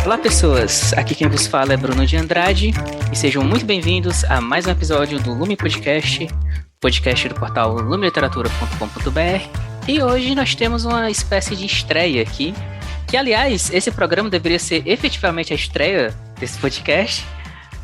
Olá pessoas, aqui quem vos fala é Bruno de Andrade e sejam muito bem-vindos a mais um episódio do Lume Podcast, podcast do portal lumeliteratura.com.br. E hoje nós temos uma espécie de estreia aqui, que aliás, esse programa deveria ser efetivamente a estreia desse podcast.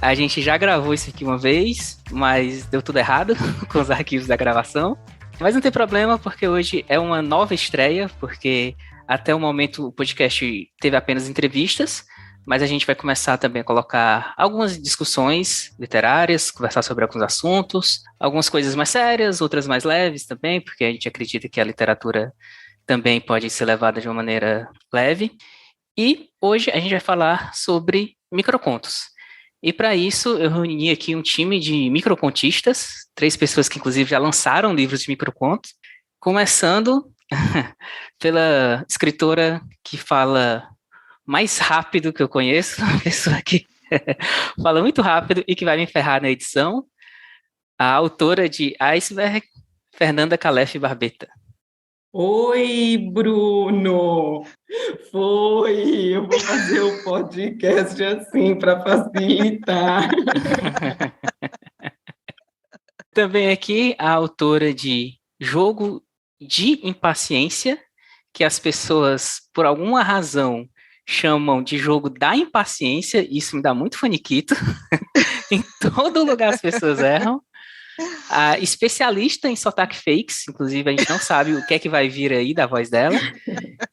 A gente já gravou isso aqui uma vez, mas deu tudo errado com os arquivos da gravação. Mas não tem problema, porque hoje é uma nova estreia, porque até o momento o podcast teve apenas entrevistas, mas a gente vai começar também a colocar algumas discussões literárias, conversar sobre alguns assuntos, algumas coisas mais sérias, outras mais leves também, porque a gente acredita que a literatura também pode ser levada de uma maneira leve. E hoje a gente vai falar sobre microcontos. E para isso eu reuni aqui um time de microcontistas, 3 pessoas que inclusive já lançaram livros de microcontos, começando pela escritora que fala mais rápido que eu conheço, uma pessoa que fala muito rápido e que vai me ferrar na edição, a autora de Iceberg, Fernanda Calef Barbeta. Oi, Bruno! Eu vou fazer o podcast assim para facilitar. Também aqui a autora de Jogo de Impaciência, que as pessoas, por alguma razão, chamam de jogo da impaciência, isso me dá muito faniquito. Em todo lugar as pessoas erram. A especialista em sotaque fakes, inclusive a gente não sabe o que é que vai vir aí da voz dela,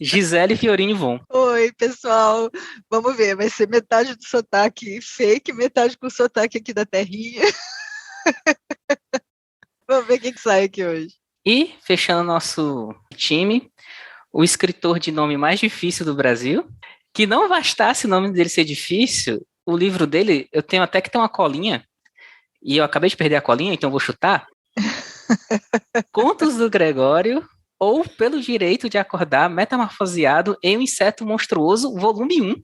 Gisele Fiorini Von. Oi, pessoal, vamos ver, vai ser metade do sotaque fake, metade com sotaque aqui da terrinha. Vamos ver o que sai aqui hoje. E, fechando nosso time, o escritor de nome mais difícil do Brasil, que não bastasse o nome dele ser difícil, o livro dele, eu tenho até que ter uma colinha, e eu acabei de perder a colinha, então vou chutar. Contos do Gregório, ou Pelo Direito de Acordar Metamorfoseado em um Inseto Monstruoso, volume 1,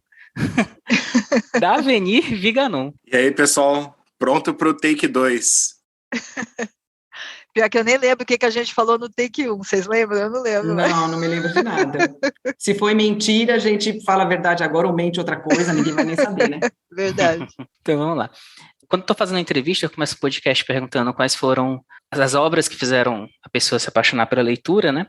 da Avenir Viganon. E aí, pessoal, pronto para o take 2. Pior que eu nem lembro o que a gente falou no take 1, vocês lembram? Eu não lembro. Não me lembro de nada. Se foi mentira, a gente fala a verdade agora ou mente outra coisa, ninguém vai nem saber, né? Verdade. Então vamos lá. Quando estou fazendo a entrevista, eu começo o podcast perguntando quais foram as obras que fizeram a pessoa se apaixonar pela leitura, né?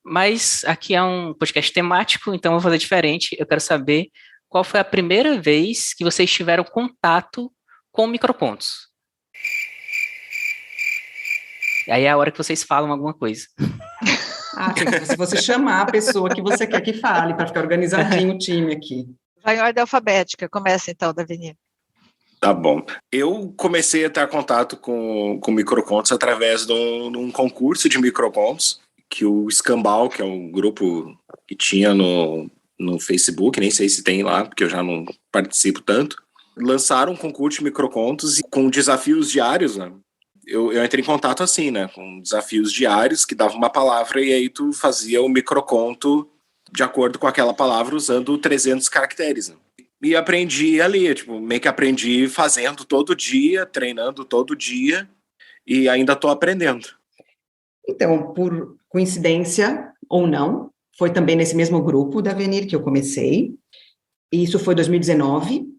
Mas aqui é um podcast temático, então eu vou fazer diferente. Eu quero saber qual foi a primeira vez que vocês tiveram contato com microcontos. E aí é a hora que vocês falam alguma coisa. Se você chamar a pessoa que você quer que fale, para ficar organizadinho o time aqui. Vai em ordem alfabética, começa então, Davi. Tá bom. Eu comecei a ter contato com microcontos através de um concurso de microcontos, que o Escambau, que é um grupo que tinha no Facebook, nem sei se tem lá, porque eu já não participo tanto, lançaram um concurso de microcontos com desafios diários, né? Eu entrei em contato assim, né, com desafios diários que davam uma palavra e aí tu fazia o microconto de acordo com aquela palavra usando 300 caracteres, né? E aprendi ali, meio que aprendi fazendo todo dia, treinando todo dia e ainda estou aprendendo. Então, por coincidência ou não, foi também nesse mesmo grupo da Avenir que eu comecei. Isso foi 2019.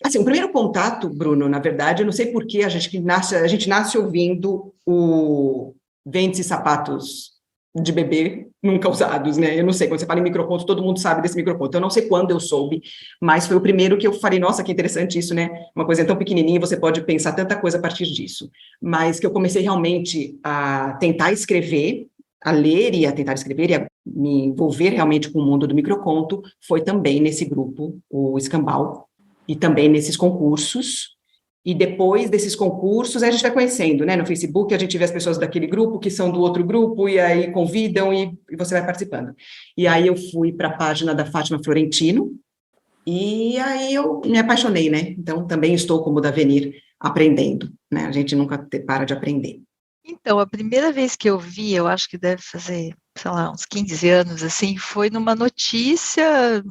Assim, o primeiro contato, Bruno, na verdade, eu não sei por que a gente nasce ouvindo o Ventes e Sapatos de Bebê Nunca Usados, né? Eu não sei, quando você fala em microconto, todo mundo sabe desse microconto. Eu não sei quando eu soube, mas foi o primeiro que eu falei, nossa, que interessante isso, né? Uma coisa tão pequenininha, você pode pensar tanta coisa a partir disso. Mas que eu comecei realmente a tentar escrever, a ler e a tentar escrever e a me envolver realmente com o mundo do microconto, foi também nesse grupo, o Escambau, e também nesses concursos, e depois desses concursos a gente vai conhecendo, né, no Facebook a gente vê as pessoas daquele grupo que são do outro grupo, e aí convidam e você vai participando. E aí eu fui para a página da Fátima Florentino, e aí eu me apaixonei, né, então também estou como da Avenir, aprendendo, né, a gente nunca para de aprender. Então, a primeira vez que eu vi, eu acho que deve fazer, sei lá, uns 15 anos, assim, foi numa notícia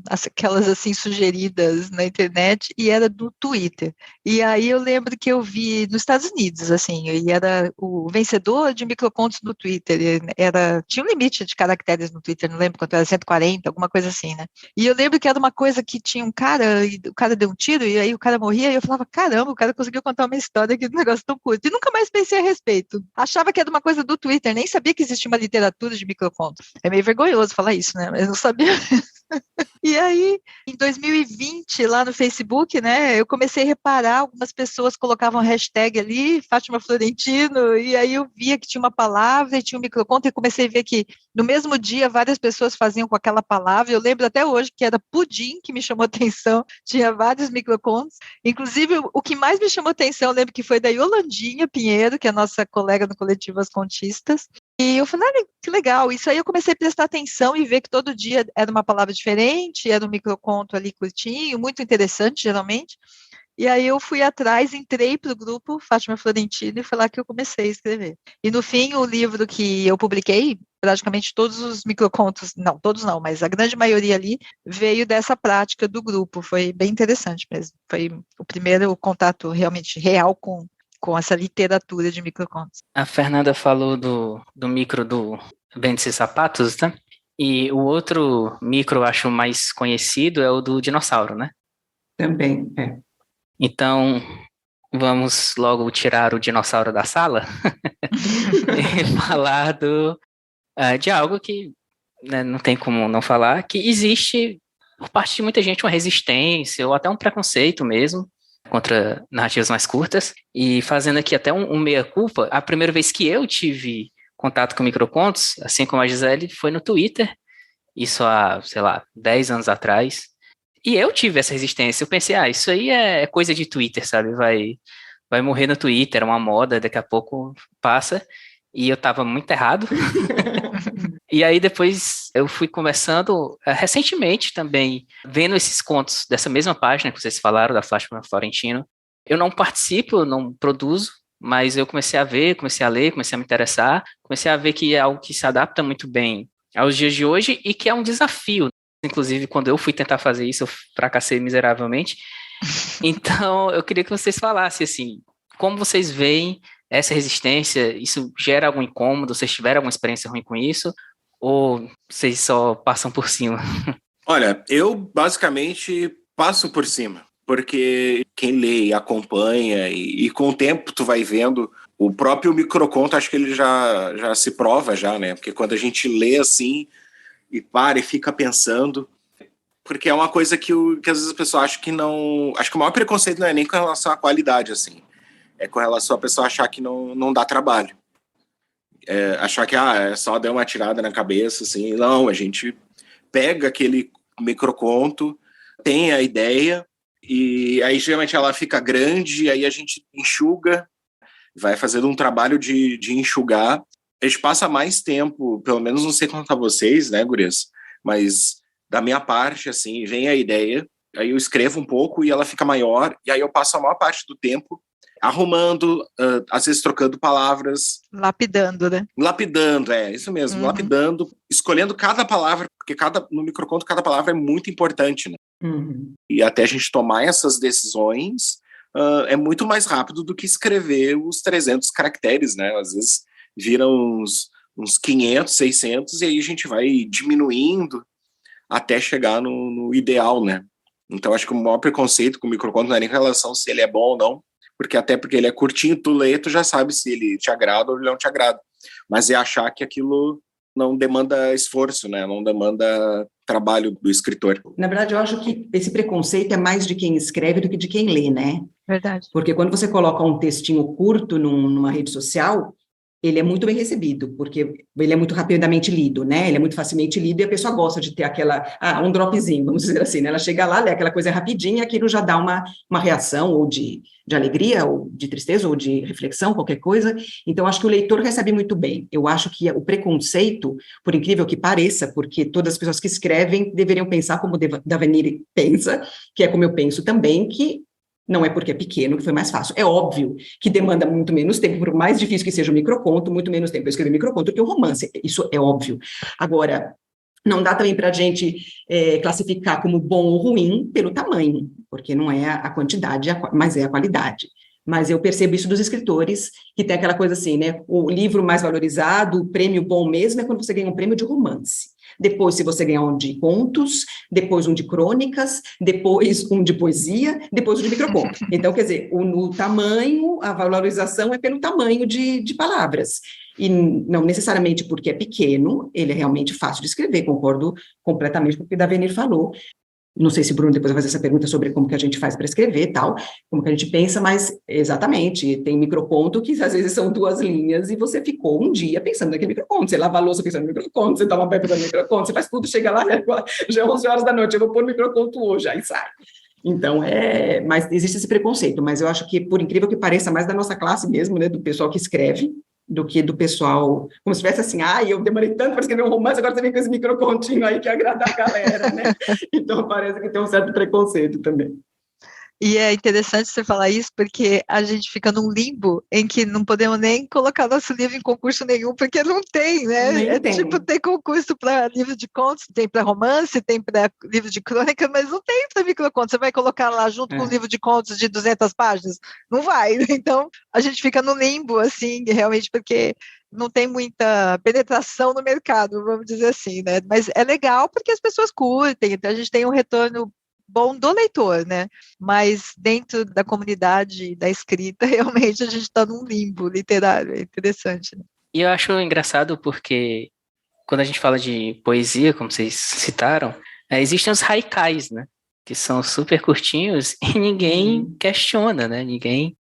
aquelas assim sugeridas na internet, e era do Twitter. E aí eu lembro que eu vi nos Estados Unidos, assim, e era o vencedor de microcontos no Twitter, tinha um limite de caracteres no Twitter, não lembro quanto era, 140, alguma coisa assim, né? E eu lembro que era uma coisa que tinha um cara, e o cara deu um tiro, e aí o cara morria, e eu falava, caramba, o cara conseguiu contar uma história que negócio tão curto. E nunca mais pensei a respeito. Achava que era uma coisa do Twitter, nem sabia que existia uma literatura de microcontos. É meio vergonhoso falar isso, né? Mas eu não sabia. E aí, em 2020, lá no Facebook, né, eu comecei a reparar, algumas pessoas colocavam hashtag ali, Fátima Florentino, e aí eu via que tinha uma palavra e tinha um microconto, e comecei a ver que no mesmo dia várias pessoas faziam com aquela palavra. Eu lembro até hoje que era pudim que me chamou atenção, tinha vários microcontos. Inclusive, o que mais me chamou atenção, eu lembro que foi da Yolandinha Pinheiro, que é a nossa colega no Coletivo As Contistas. E eu falei, que legal, isso aí eu comecei a prestar atenção e ver que todo dia era uma palavra diferente, era um microconto ali curtinho, muito interessante, geralmente. E aí eu fui atrás, entrei para o grupo Fátima Florentino e foi lá que eu comecei a escrever. E no fim, o livro que eu publiquei, praticamente todos os microcontos, não, todos não, mas a grande maioria ali, veio dessa prática do grupo. Foi bem interessante mesmo. Foi o primeiro contato realmente real com essa literatura de microcontos. A Fernanda falou do micro do Vende-se Sapatos, né? E o outro micro, eu acho mais conhecido, é o do dinossauro, né? Também, é. Então, vamos logo tirar o dinossauro da sala e falar de algo que, né, não tem como não falar, que existe, por parte de muita gente, uma resistência ou até um preconceito mesmo contra narrativas mais curtas. E fazendo aqui até um meia-culpa, a primeira vez que eu tive contato com microcontos, assim como a Gisele, foi no Twitter, isso há, sei lá, 10 anos atrás. E eu tive essa resistência. Eu pensei, isso aí é coisa de Twitter, sabe? Vai morrer no Twitter, é uma moda, daqui a pouco passa. E eu tava muito errado. E aí depois eu fui conversando recentemente também, vendo esses contos dessa mesma página que vocês falaram, da Fátima Florentino. Eu não participo, não produzo, mas eu comecei a ver, comecei a ler, comecei a me interessar, comecei a ver que é algo que se adapta muito bem aos dias de hoje e que é um desafio. Inclusive, quando eu fui tentar fazer isso, eu fracassei miseravelmente. Então, eu queria que vocês falassem, assim, como vocês veem essa resistência? Isso gera algum incômodo? Vocês tiveram alguma experiência ruim com isso? Ou vocês só passam por cima? Olha, eu basicamente passo por cima, porque quem lê e acompanha, e com o tempo tu vai vendo, o próprio microconto, acho que ele já se prova já, né? Porque quando a gente lê assim, e para e fica pensando, porque é uma coisa que às vezes a pessoa acha que não... Acho que o maior preconceito não é nem com relação à qualidade, assim. É com relação a pessoa achar que não dá trabalho. Achar que é só dar uma tirada na cabeça, assim. Não, a gente pega aquele microconto, tem a ideia, e aí geralmente ela fica grande, e aí a gente enxuga, vai fazendo um trabalho de enxugar. A gente passa mais tempo, pelo menos não sei quanto a vocês, né, gurias, mas da minha parte, assim, vem a ideia, aí eu escrevo um pouco e ela fica maior, e aí eu passo a maior parte do tempo arrumando, às vezes trocando palavras. Lapidando, né? Lapidando, isso mesmo, lapidando, escolhendo cada palavra, porque no microconto cada palavra é muito importante, né? Uhum. E até a gente tomar essas decisões é muito mais rápido do que escrever os 300 caracteres, né? Às vezes viram uns 500, 600, e aí a gente vai diminuindo até chegar no ideal, né? Então acho que o maior preconceito com o microconto não é nem em relação se ele é bom ou não, porque ele é curtinho, tu lê, tu já sabe se ele te agrada ou ele não te agrada. Mas é achar que aquilo não demanda esforço, né? Não demanda trabalho do escritor. Na verdade, eu acho que esse preconceito é mais de quem escreve do que de quem lê, né? Verdade. Porque quando você coloca um textinho curto numa rede social, ele é muito bem recebido, porque ele é muito rapidamente lido, né? Ele é muito facilmente lido e a pessoa gosta de ter um dropzinho, vamos dizer assim, né? Ela chega lá, lê aquela coisa rapidinha, aquilo já dá uma reação, ou de alegria, ou de tristeza, ou de reflexão, qualquer coisa. Então, acho que o leitor recebe muito bem. Eu acho que o preconceito, por incrível que pareça, porque todas as pessoas que escrevem deveriam pensar como Davenir pensa, que é como eu penso também, que não é porque é pequeno que foi mais fácil. É óbvio que demanda muito menos tempo, por mais difícil que seja o microconto, muito menos tempo eu escrever microconto que o romance. Isso é óbvio. Agora, Não dá também para a gente classificar como bom ou ruim pelo tamanho, porque não é a quantidade, mas é a qualidade. Mas eu percebo isso dos escritores, que tem aquela coisa assim, né? O livro mais valorizado, o prêmio bom mesmo é quando você ganha um prêmio de romance. Depois, se você ganhar um de contos, depois um de crônicas, depois um de poesia, depois um de microconto. Então, quer dizer, o tamanho, a valorização é pelo tamanho de palavras. E não necessariamente porque é pequeno, ele é realmente fácil de escrever, concordo completamente com o que a Avenir falou. Não sei se o Bruno depois vai fazer essa pergunta sobre como que a gente faz para escrever e tal, como que a gente pensa, mas exatamente, tem microconto que às vezes são 2 linhas e você ficou um dia pensando naquele microconto, você lava a louça pensando no microconto, você toma banho pensando no microconto, você faz tudo, chega lá, já é 11 horas da noite, eu vou pôr no microconto hoje, aí sai. Então, mas existe esse preconceito, mas eu acho que, por incrível que pareça, mais da nossa classe mesmo, né, do pessoal que escreve, do que do pessoal, como se tivesse assim, eu demorei tanto para escrever um romance, agora você vem com esse microcontinho aí que agrada a galera, né? Então parece que tem um certo preconceito também. E é interessante você falar isso, porque a gente fica num limbo em que não podemos nem colocar nosso livro em concurso nenhum, porque não tem, né? Nem tem. Tipo, tem concurso para livro de contos, tem para romance, tem para livro de crônica, mas não tem para microcontos. Você vai colocar lá junto com um livro de contos de 200 páginas? Não vai. Então, a gente fica no limbo, assim, realmente, porque não tem muita penetração no mercado, vamos dizer assim, né? Mas é legal porque as pessoas curtem, então a gente tem um retorno bom do leitor, né? Mas dentro da comunidade da escrita, realmente a gente está num limbo literário, é interessante. Né? E eu acho engraçado porque quando a gente fala de poesia, como vocês citaram, existem os haikais, né? Que são super curtinhos e ninguém questiona, né? Ninguém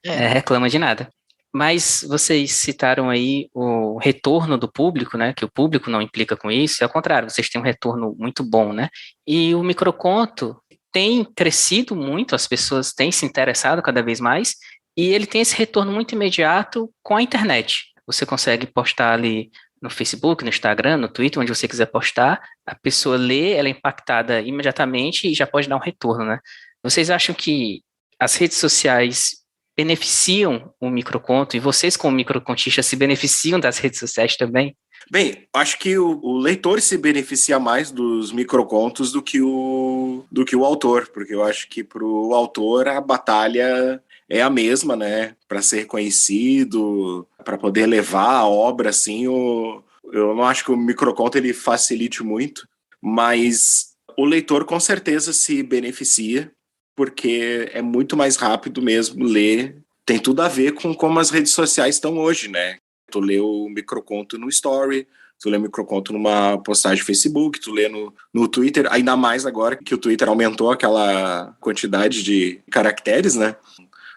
reclama de nada. Mas vocês citaram aí o retorno do público, né? Que o público não implica com isso, é ao contrário, vocês têm um retorno muito bom, né? E o microconto tem crescido muito, as pessoas têm se interessado cada vez mais, e ele tem esse retorno muito imediato com a internet. Você consegue postar ali no Facebook, no Instagram, no Twitter, onde você quiser postar, a pessoa lê, ela é impactada imediatamente e já pode dar um retorno, né? Vocês acham que as redes sociais beneficiam o microconto e vocês, como microcontistas, se beneficiam das redes sociais também? Bem, acho que o leitor se beneficia mais dos microcontos do que o autor, porque eu acho que para o autor a batalha é a mesma, né? Para ser conhecido, para poder levar a obra, assim, eu não acho que o microconto ele facilite muito, mas o leitor com certeza se beneficia, porque é muito mais rápido mesmo ler. Tem tudo a ver com como as redes sociais estão hoje, né? Tu lê o microconto no story, tu lê o microconto numa postagem no Facebook, tu lê no Twitter, ainda mais agora que o Twitter aumentou aquela quantidade de caracteres, né?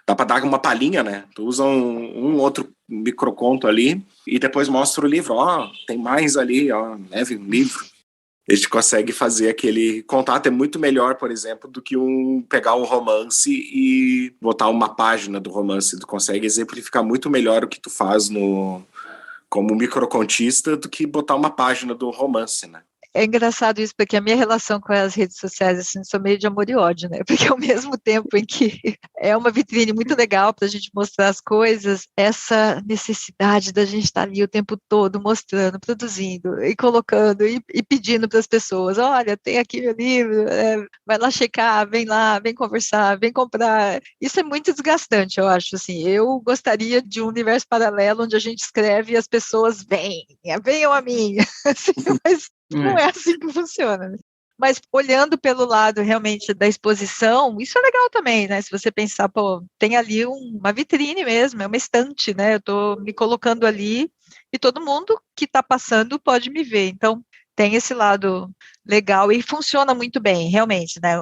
Dá pra dar uma palhinha, né? Tu usa um outro microconto ali e depois mostra o livro. Tem mais ali, leve um livro. A gente consegue fazer aquele contato, é muito melhor, por exemplo, do que pegar um romance e botar uma página do romance. Tu consegue exemplificar muito melhor o que tu faz como microcontista do que botar uma página do romance, né? É engraçado isso, porque a minha relação com as redes sociais, assim, sou meio de amor e ódio, né? Porque ao mesmo tempo em que é uma vitrine muito legal para a gente mostrar as coisas, essa necessidade da gente estar ali o tempo todo mostrando, produzindo e colocando e pedindo para as pessoas, olha, tem aqui meu livro, vai lá checar, vem lá, vem conversar, vem comprar. Isso é muito desgastante, eu acho, assim. Eu gostaria de um universo paralelo onde a gente escreve e as pessoas venham a mim, assim, mas não é assim que funciona. Né? Mas olhando pelo lado realmente da exposição, isso é legal também, né? Se você pensar, tem ali uma vitrine mesmo, é uma estante, né? Eu estou me colocando ali e todo mundo que está passando pode me ver. Então, tem esse lado legal e funciona muito bem, realmente, né?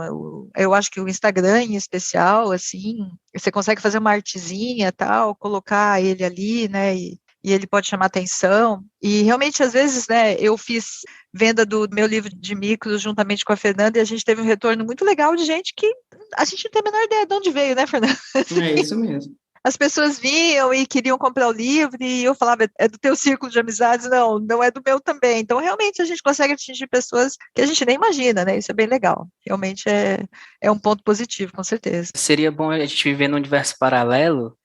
Eu acho que o Instagram, em especial, assim, você consegue fazer uma artezinha, tal, colocar ele ali, né? E ele pode chamar atenção, e realmente, às vezes, né, eu fiz venda do meu livro de micros juntamente com a Fernanda, e a gente teve um retorno muito legal de gente que a gente não tem a menor ideia de onde veio, né, Fernanda? Assim, é isso mesmo. As pessoas vinham e queriam comprar o livro, e eu falava, é do teu círculo de amizades? Não é do meu também. Então, realmente, a gente consegue atingir pessoas que a gente nem imagina, né, isso é bem legal. Realmente é um ponto positivo, com certeza. Seria bom a gente viver num universo paralelo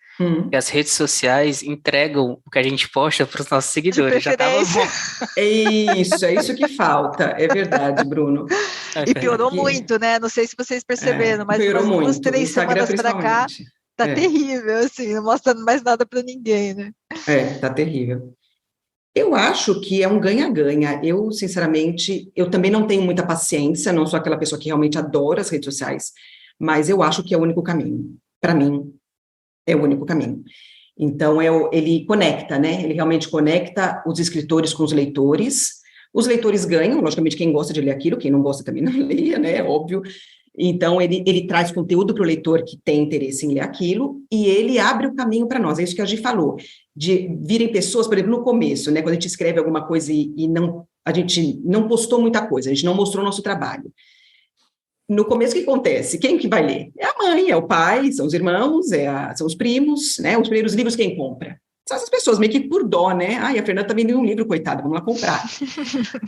que as redes sociais entregam o que a gente posta para os nossos seguidores. Já tava bom. É isso que falta, é verdade, Bruno. E piorou muito, né? Não sei se vocês perceberam, mas piorou umas muito. 3 Instagram, semanas para cá, tá terrível, assim, não mostrando mais nada para ninguém, né? Tá terrível. Eu acho que é um ganha-ganha. Eu, sinceramente, eu também não tenho muita paciência, não sou aquela pessoa que realmente adora as redes sociais, mas eu acho que é o único caminho. Para mim, é o único caminho. Então, ele conecta, né? Ele realmente conecta os escritores com os leitores. Os leitores ganham, logicamente, quem gosta de ler aquilo, quem não gosta também não leia, né? Óbvio. Então, ele traz conteúdo para o leitor que tem interesse em ler aquilo, e ele abre o caminho para nós. É isso que a Gi falou, de virem pessoas, por exemplo, no começo, né? Quando a gente escreve alguma coisa a gente não postou muita coisa, a gente não mostrou nosso trabalho. No começo, o que acontece? Quem que vai ler? É a mãe, é o pai, são os irmãos, são os primos, né? Os primeiros livros quem compra? São essas pessoas, meio que por dó, né? Ai, a Fernanda tá vendendo um livro, coitada, vamos lá comprar.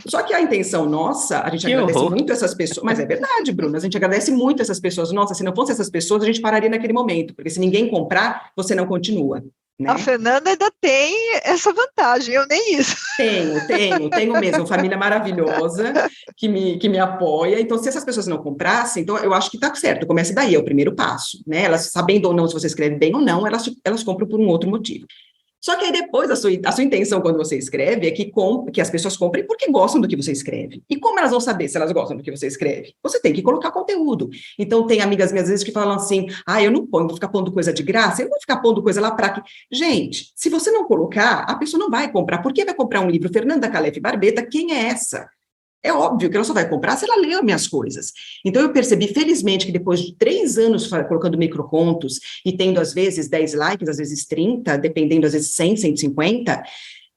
Só que a intenção nossa, a gente agradece muito essas pessoas, mas é verdade, Bruno, a gente agradece muito essas pessoas. Nossa, se não fosse essas pessoas, a gente pararia naquele momento, porque se ninguém comprar, você não continua. Né? A Fernanda ainda tem essa vantagem, eu nem isso. Tenho mesmo, família maravilhosa que me apoia. Então, se essas pessoas não comprassem, então eu acho que tá certo, comece daí, é o primeiro passo, né? Elas, sabendo ou não se você escreve bem ou não, elas compram por um outro motivo. Só que aí depois a sua intenção quando você escreve é que as pessoas comprem porque gostam do que você escreve. E como elas vão saber se elas gostam do que você escreve? Você tem que colocar conteúdo. Então tem amigas minhas às vezes que falam assim, eu não ponho, vou ficar pondo coisa de graça, eu não vou ficar pondo coisa lá para que... Gente, se você não colocar, a pessoa não vai comprar. Por que vai comprar um livro? Fernanda Calef Barbeta, quem é essa? É óbvio que ela só vai comprar se ela lê minhas coisas. Então, eu percebi, felizmente, que depois de 3 anos colocando microcontos e tendo, às vezes, 10 likes, às vezes 30, dependendo, às vezes 100, 150,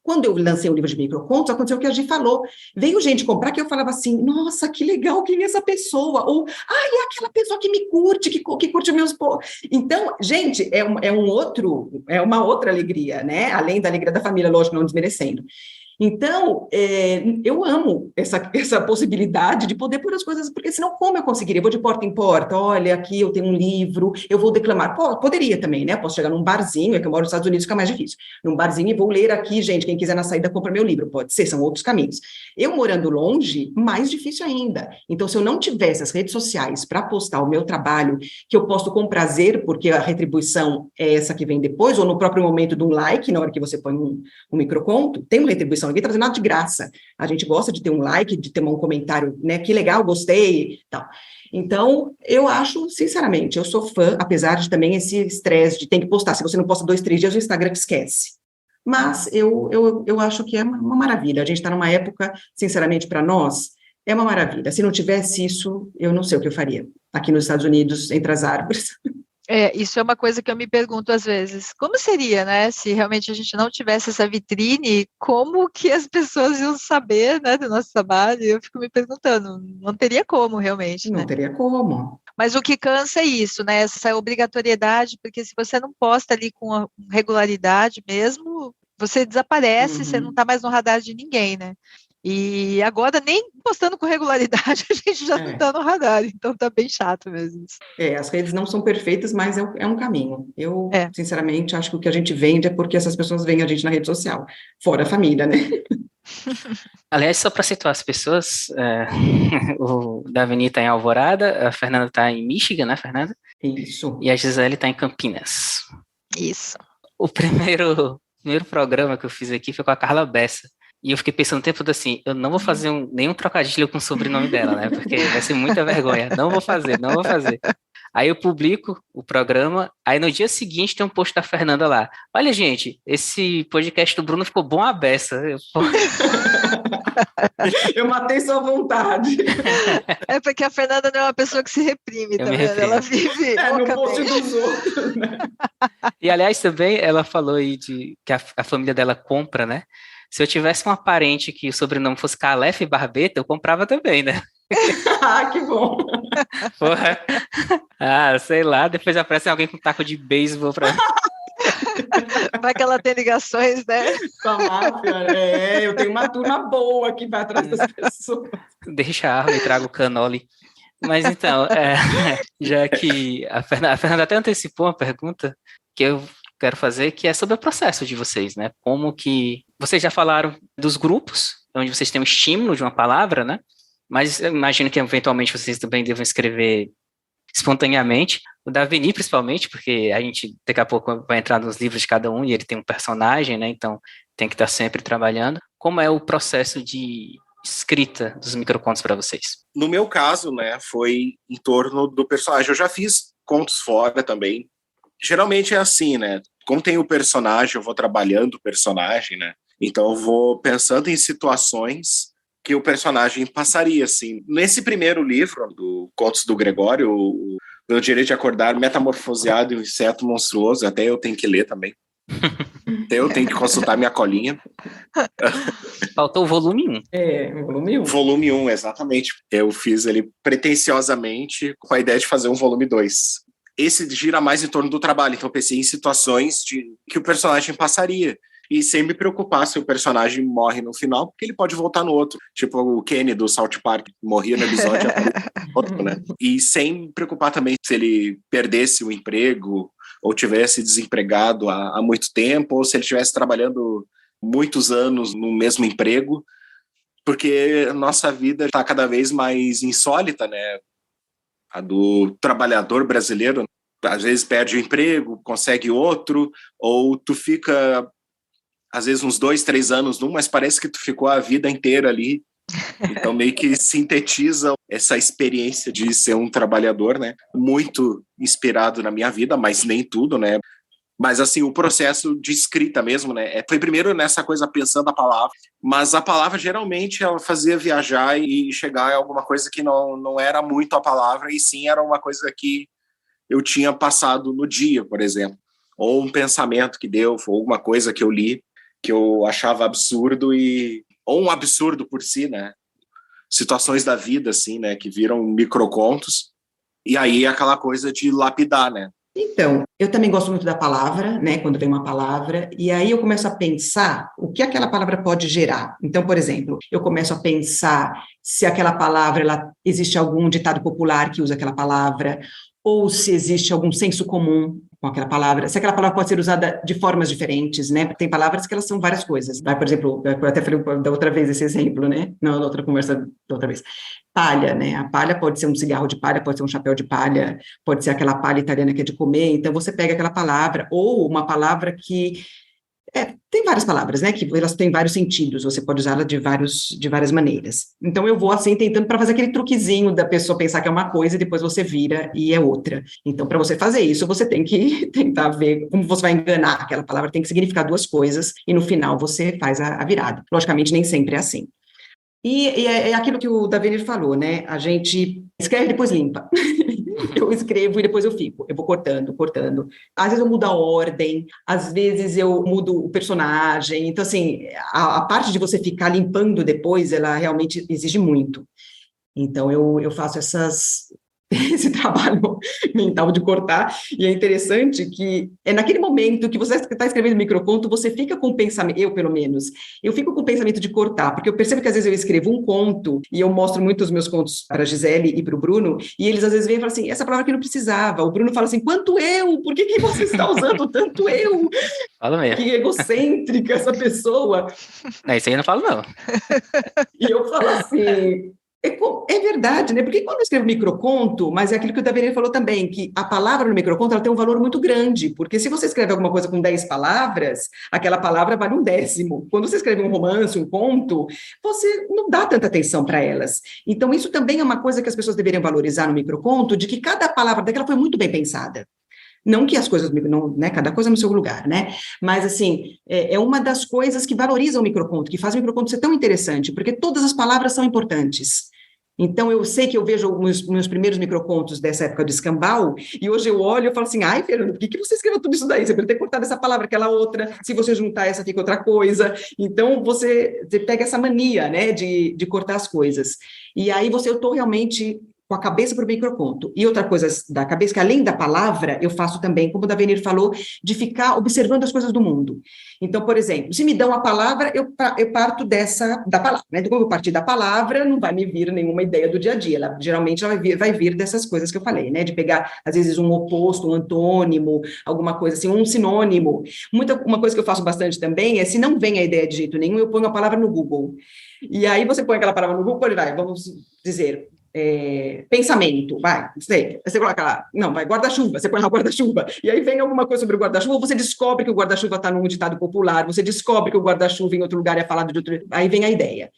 quando eu lancei o livro de microcontos, aconteceu o que a Gi falou. Veio gente comprar que eu falava assim, nossa, que legal, quem é essa pessoa? Ou, é aquela pessoa que me curte, que curte meus... Então, gente, é uma outra alegria, né? Além da alegria da família, lógico, não desmerecendo. Então, eu amo essa possibilidade de poder pôr as coisas, porque senão como eu conseguiria? Eu vou de porta em porta, olha, aqui eu tenho um livro, eu vou declamar. Poderia também, né? Posso chegar num barzinho, é que eu moro nos Estados Unidos, fica mais difícil. Num barzinho e vou ler aqui, gente, quem quiser na saída compra meu livro, pode ser, são outros caminhos. Eu morando longe, mais difícil ainda. Então, se eu não tivesse as redes sociais para postar o meu trabalho, que eu posto com prazer, porque a retribuição é essa que vem depois, ou no próprio momento de um like, na hora que você põe um microconto, tem uma retribuição. Ninguém está fazendo nada de graça. A gente gosta de ter um like, de ter um comentário, né? Que legal, gostei, tal. Então, eu acho, sinceramente, eu sou fã, apesar de também esse estresse de ter que postar. Se você não posta 2, 3 dias, o Instagram te esquece. Mas eu acho que é uma maravilha. A gente está numa época, sinceramente, para nós, é uma maravilha. Se não tivesse isso, eu não sei o que eu faria. Aqui nos Estados Unidos, entre as árvores. Isso é uma coisa que eu me pergunto às vezes, como seria, né, se realmente a gente não tivesse essa vitrine, como que as pessoas iam saber, né, do nosso trabalho? Eu fico me perguntando, não teria como realmente, Não teria como. Mas o que cansa é isso, né, essa obrigatoriedade, porque se você não posta ali com regularidade mesmo, você desaparece, você não está mais no radar de ninguém, né? E agora, nem postando com regularidade, a gente já não está no radar, então tá bem chato mesmo isso. As redes não são perfeitas, mas é um caminho. Eu, sinceramente, acho que o que a gente vende é porque essas pessoas veem a gente na rede social, fora a família, né? Aliás, só para situar as pessoas, o Davini está em Alvorada, a Fernanda está em Michigan, né, Fernanda? Isso. E a Gisele está em Campinas. Isso. O primeiro programa que eu fiz aqui foi com a Carla Bessa. E eu fiquei pensando o tempo todo assim, eu não vou fazer nenhum trocadilho com o sobrenome dela, né? Porque vai ser muita vergonha. Não vou fazer. Aí eu publico o programa, aí no dia seguinte tem um post da Fernanda lá. Olha, gente, esse podcast do Bruno ficou bom à beça. Eu matei sua vontade. É porque a Fernanda não é uma pessoa que se reprime, tá vendo? Ela vive no post dos outros, né? E aliás, também ela falou aí que a família dela compra, né? Se eu tivesse uma parente que o sobrenome fosse Calef Barbeta, eu comprava também, né? Que bom! Porra. Sei lá, depois aparece alguém com taco de beisebol pra... Vai que ela tem ligações, né? Com a máfia, eu tenho uma turma boa aqui para trás das pessoas. Deixa a arma e trago o canole. Mas então, já que a Fernanda até antecipou uma pergunta, que eu quero fazer, que é sobre o processo de vocês, né? Como que... Vocês já falaram dos grupos, onde vocês têm um estímulo de uma palavra, né? Mas eu imagino que eventualmente vocês também devam escrever espontaneamente. O da Avenir, principalmente, porque a gente daqui a pouco vai entrar nos livros de cada um e ele tem um personagem, né? Então tem que estar sempre trabalhando. Como é o processo de escrita dos microcontos para vocês? No meu caso, né, foi em torno do personagem. Eu já fiz contos fora também. Geralmente é assim, né? Como tem o personagem, eu vou trabalhando o personagem, né? Então eu vou pensando em situações que o personagem passaria, assim. Nesse primeiro livro, do Contos do Gregório, o Meu Direito de Acordar, Metamorfoseado e um Inseto Monstruoso, até eu tenho que ler também. Até eu tenho que consultar minha colinha. Faltou o volume 1. Volume 1. Volume 1, exatamente. Eu fiz ele pretensiosamente com a ideia de fazer um volume 2. Esse gira mais em torno do trabalho, então eu pensei em situações que o personagem passaria. E sem me preocupar se o personagem morre no final, porque ele pode voltar no outro. Tipo o Kenny do South Park, morria no episódio outro, né? E sem me preocupar também se ele perdesse o emprego, ou tivesse desempregado há muito tempo, ou se ele estivesse trabalhando muitos anos no mesmo emprego, porque a nossa vida está cada vez mais insólita, né? A do trabalhador brasileiro, às vezes perde o emprego, consegue outro, ou tu fica... às vezes uns 2, 3 anos num, mas parece que tu ficou a vida inteira ali. Então meio que sintetiza essa experiência de ser um trabalhador, né? Muito inspirado na minha vida, mas nem tudo, né? Mas assim, o processo de escrita mesmo, né? Foi primeiro nessa coisa pensando a palavra, mas a palavra geralmente ela fazia viajar e chegar a alguma coisa que não era muito a palavra, e sim era uma coisa que eu tinha passado no dia, por exemplo. Ou um pensamento que deu, ou alguma coisa que eu li, que eu achava absurdo, ou um absurdo por si, né? Situações da vida, assim, né? Que viram microcontos. E aí aquela coisa de lapidar, né? Então, eu também gosto muito da palavra, né? Quando vem uma palavra, e aí eu começo a pensar o que aquela palavra pode gerar. Então, por exemplo, eu começo a pensar se aquela palavra, existe algum ditado popular que usa aquela palavra, ou se existe algum senso comum com aquela palavra, se aquela palavra pode ser usada de formas diferentes, né? Porque tem palavras que elas são várias coisas. Por exemplo, eu até falei da outra vez esse exemplo, né? Na outra conversa da outra vez. Palha, né? A palha pode ser um cigarro de palha, pode ser um chapéu de palha, pode ser aquela palha italiana que é de comer. Então, você pega aquela palavra, ou uma palavra que... tem várias palavras, né, que elas têm vários sentidos, você pode usá-la de várias maneiras. Então, eu vou, assim, tentando para fazer aquele truquezinho da pessoa pensar que é uma coisa e depois você vira e é outra. Então, para você fazer isso, você tem que tentar ver como você vai enganar. Aquela palavra tem que significar duas coisas e, no final, você faz a virada. Logicamente, nem sempre é assim. E é aquilo que o Davenir falou, né, a gente escreve e depois limpa. Eu escrevo e depois eu vou cortando. Às vezes eu mudo a ordem, às vezes eu mudo o personagem. Então, assim, a parte de você ficar limpando depois, ela realmente exige muito. Então, eu faço esse trabalho mental de cortar, e é interessante que é naquele momento que você está escrevendo microconto, você fica com o pensamento, eu pelo menos, eu fico com o pensamento de cortar, porque eu percebo que às vezes eu escrevo um conto, e eu mostro muito os meus contos para a Gisele e para o Bruno, e eles às vezes vêm e falam assim, essa palavra aqui não precisava, o Bruno fala assim, quanto eu? Por que você está usando tanto eu? Fala mesmo. Que egocêntrica essa pessoa. Não, isso aí eu não falo, não. E eu falo assim... É verdade, né? Porque quando eu escrevo microconto, mas é aquilo que o Davenir falou também, que a palavra no microconto ela tem um valor muito grande, porque se você escreve alguma coisa com 10 palavras, aquela palavra vale 1/10. Quando você escreve um romance, um conto, você não dá tanta atenção para elas. Então, isso também é uma coisa que as pessoas deveriam valorizar no microconto, de que cada palavra daquela foi muito bem pensada. Não que as coisas, não, né, cada coisa no seu lugar, né? Mas, assim, é uma das coisas que valoriza o microconto, que faz o microconto ser tão interessante, porque todas as palavras são importantes. Então, eu sei que eu vejo meus primeiros microcontos dessa época de Escambau, e hoje eu olho e falo assim, ai, Fernando, por que você escreveu tudo isso daí? Você poderia ter cortado essa palavra, aquela outra, se você juntar essa fica outra coisa. Então, você pega essa mania, né, de cortar as coisas. E aí eu estou realmente com a cabeça para o microconto. E outra coisa da cabeça, que além da palavra, eu faço também, como o Davenir falou, de ficar observando as coisas do mundo. Então, por exemplo, se me dão a palavra, eu parto da palavra, né? Então, como eu partir da palavra, não vai me vir nenhuma ideia do dia a dia. Geralmente, ela vai vir dessas coisas que eu falei, né? De pegar, às vezes, um oposto, um antônimo, alguma coisa assim, um sinônimo. Uma coisa que eu faço bastante também é, se não vem a ideia de jeito nenhum, eu ponho a palavra no Google. E aí você põe aquela palavra no Google, vamos dizer, pensamento, vai, não sei, você coloca lá, não, vai, guarda-chuva, você põe lá guarda-chuva, e aí vem alguma coisa sobre o guarda-chuva, você descobre que o guarda-chuva está num ditado popular, você descobre que o guarda-chuva em outro lugar é falado de outro, aí vem a ideia.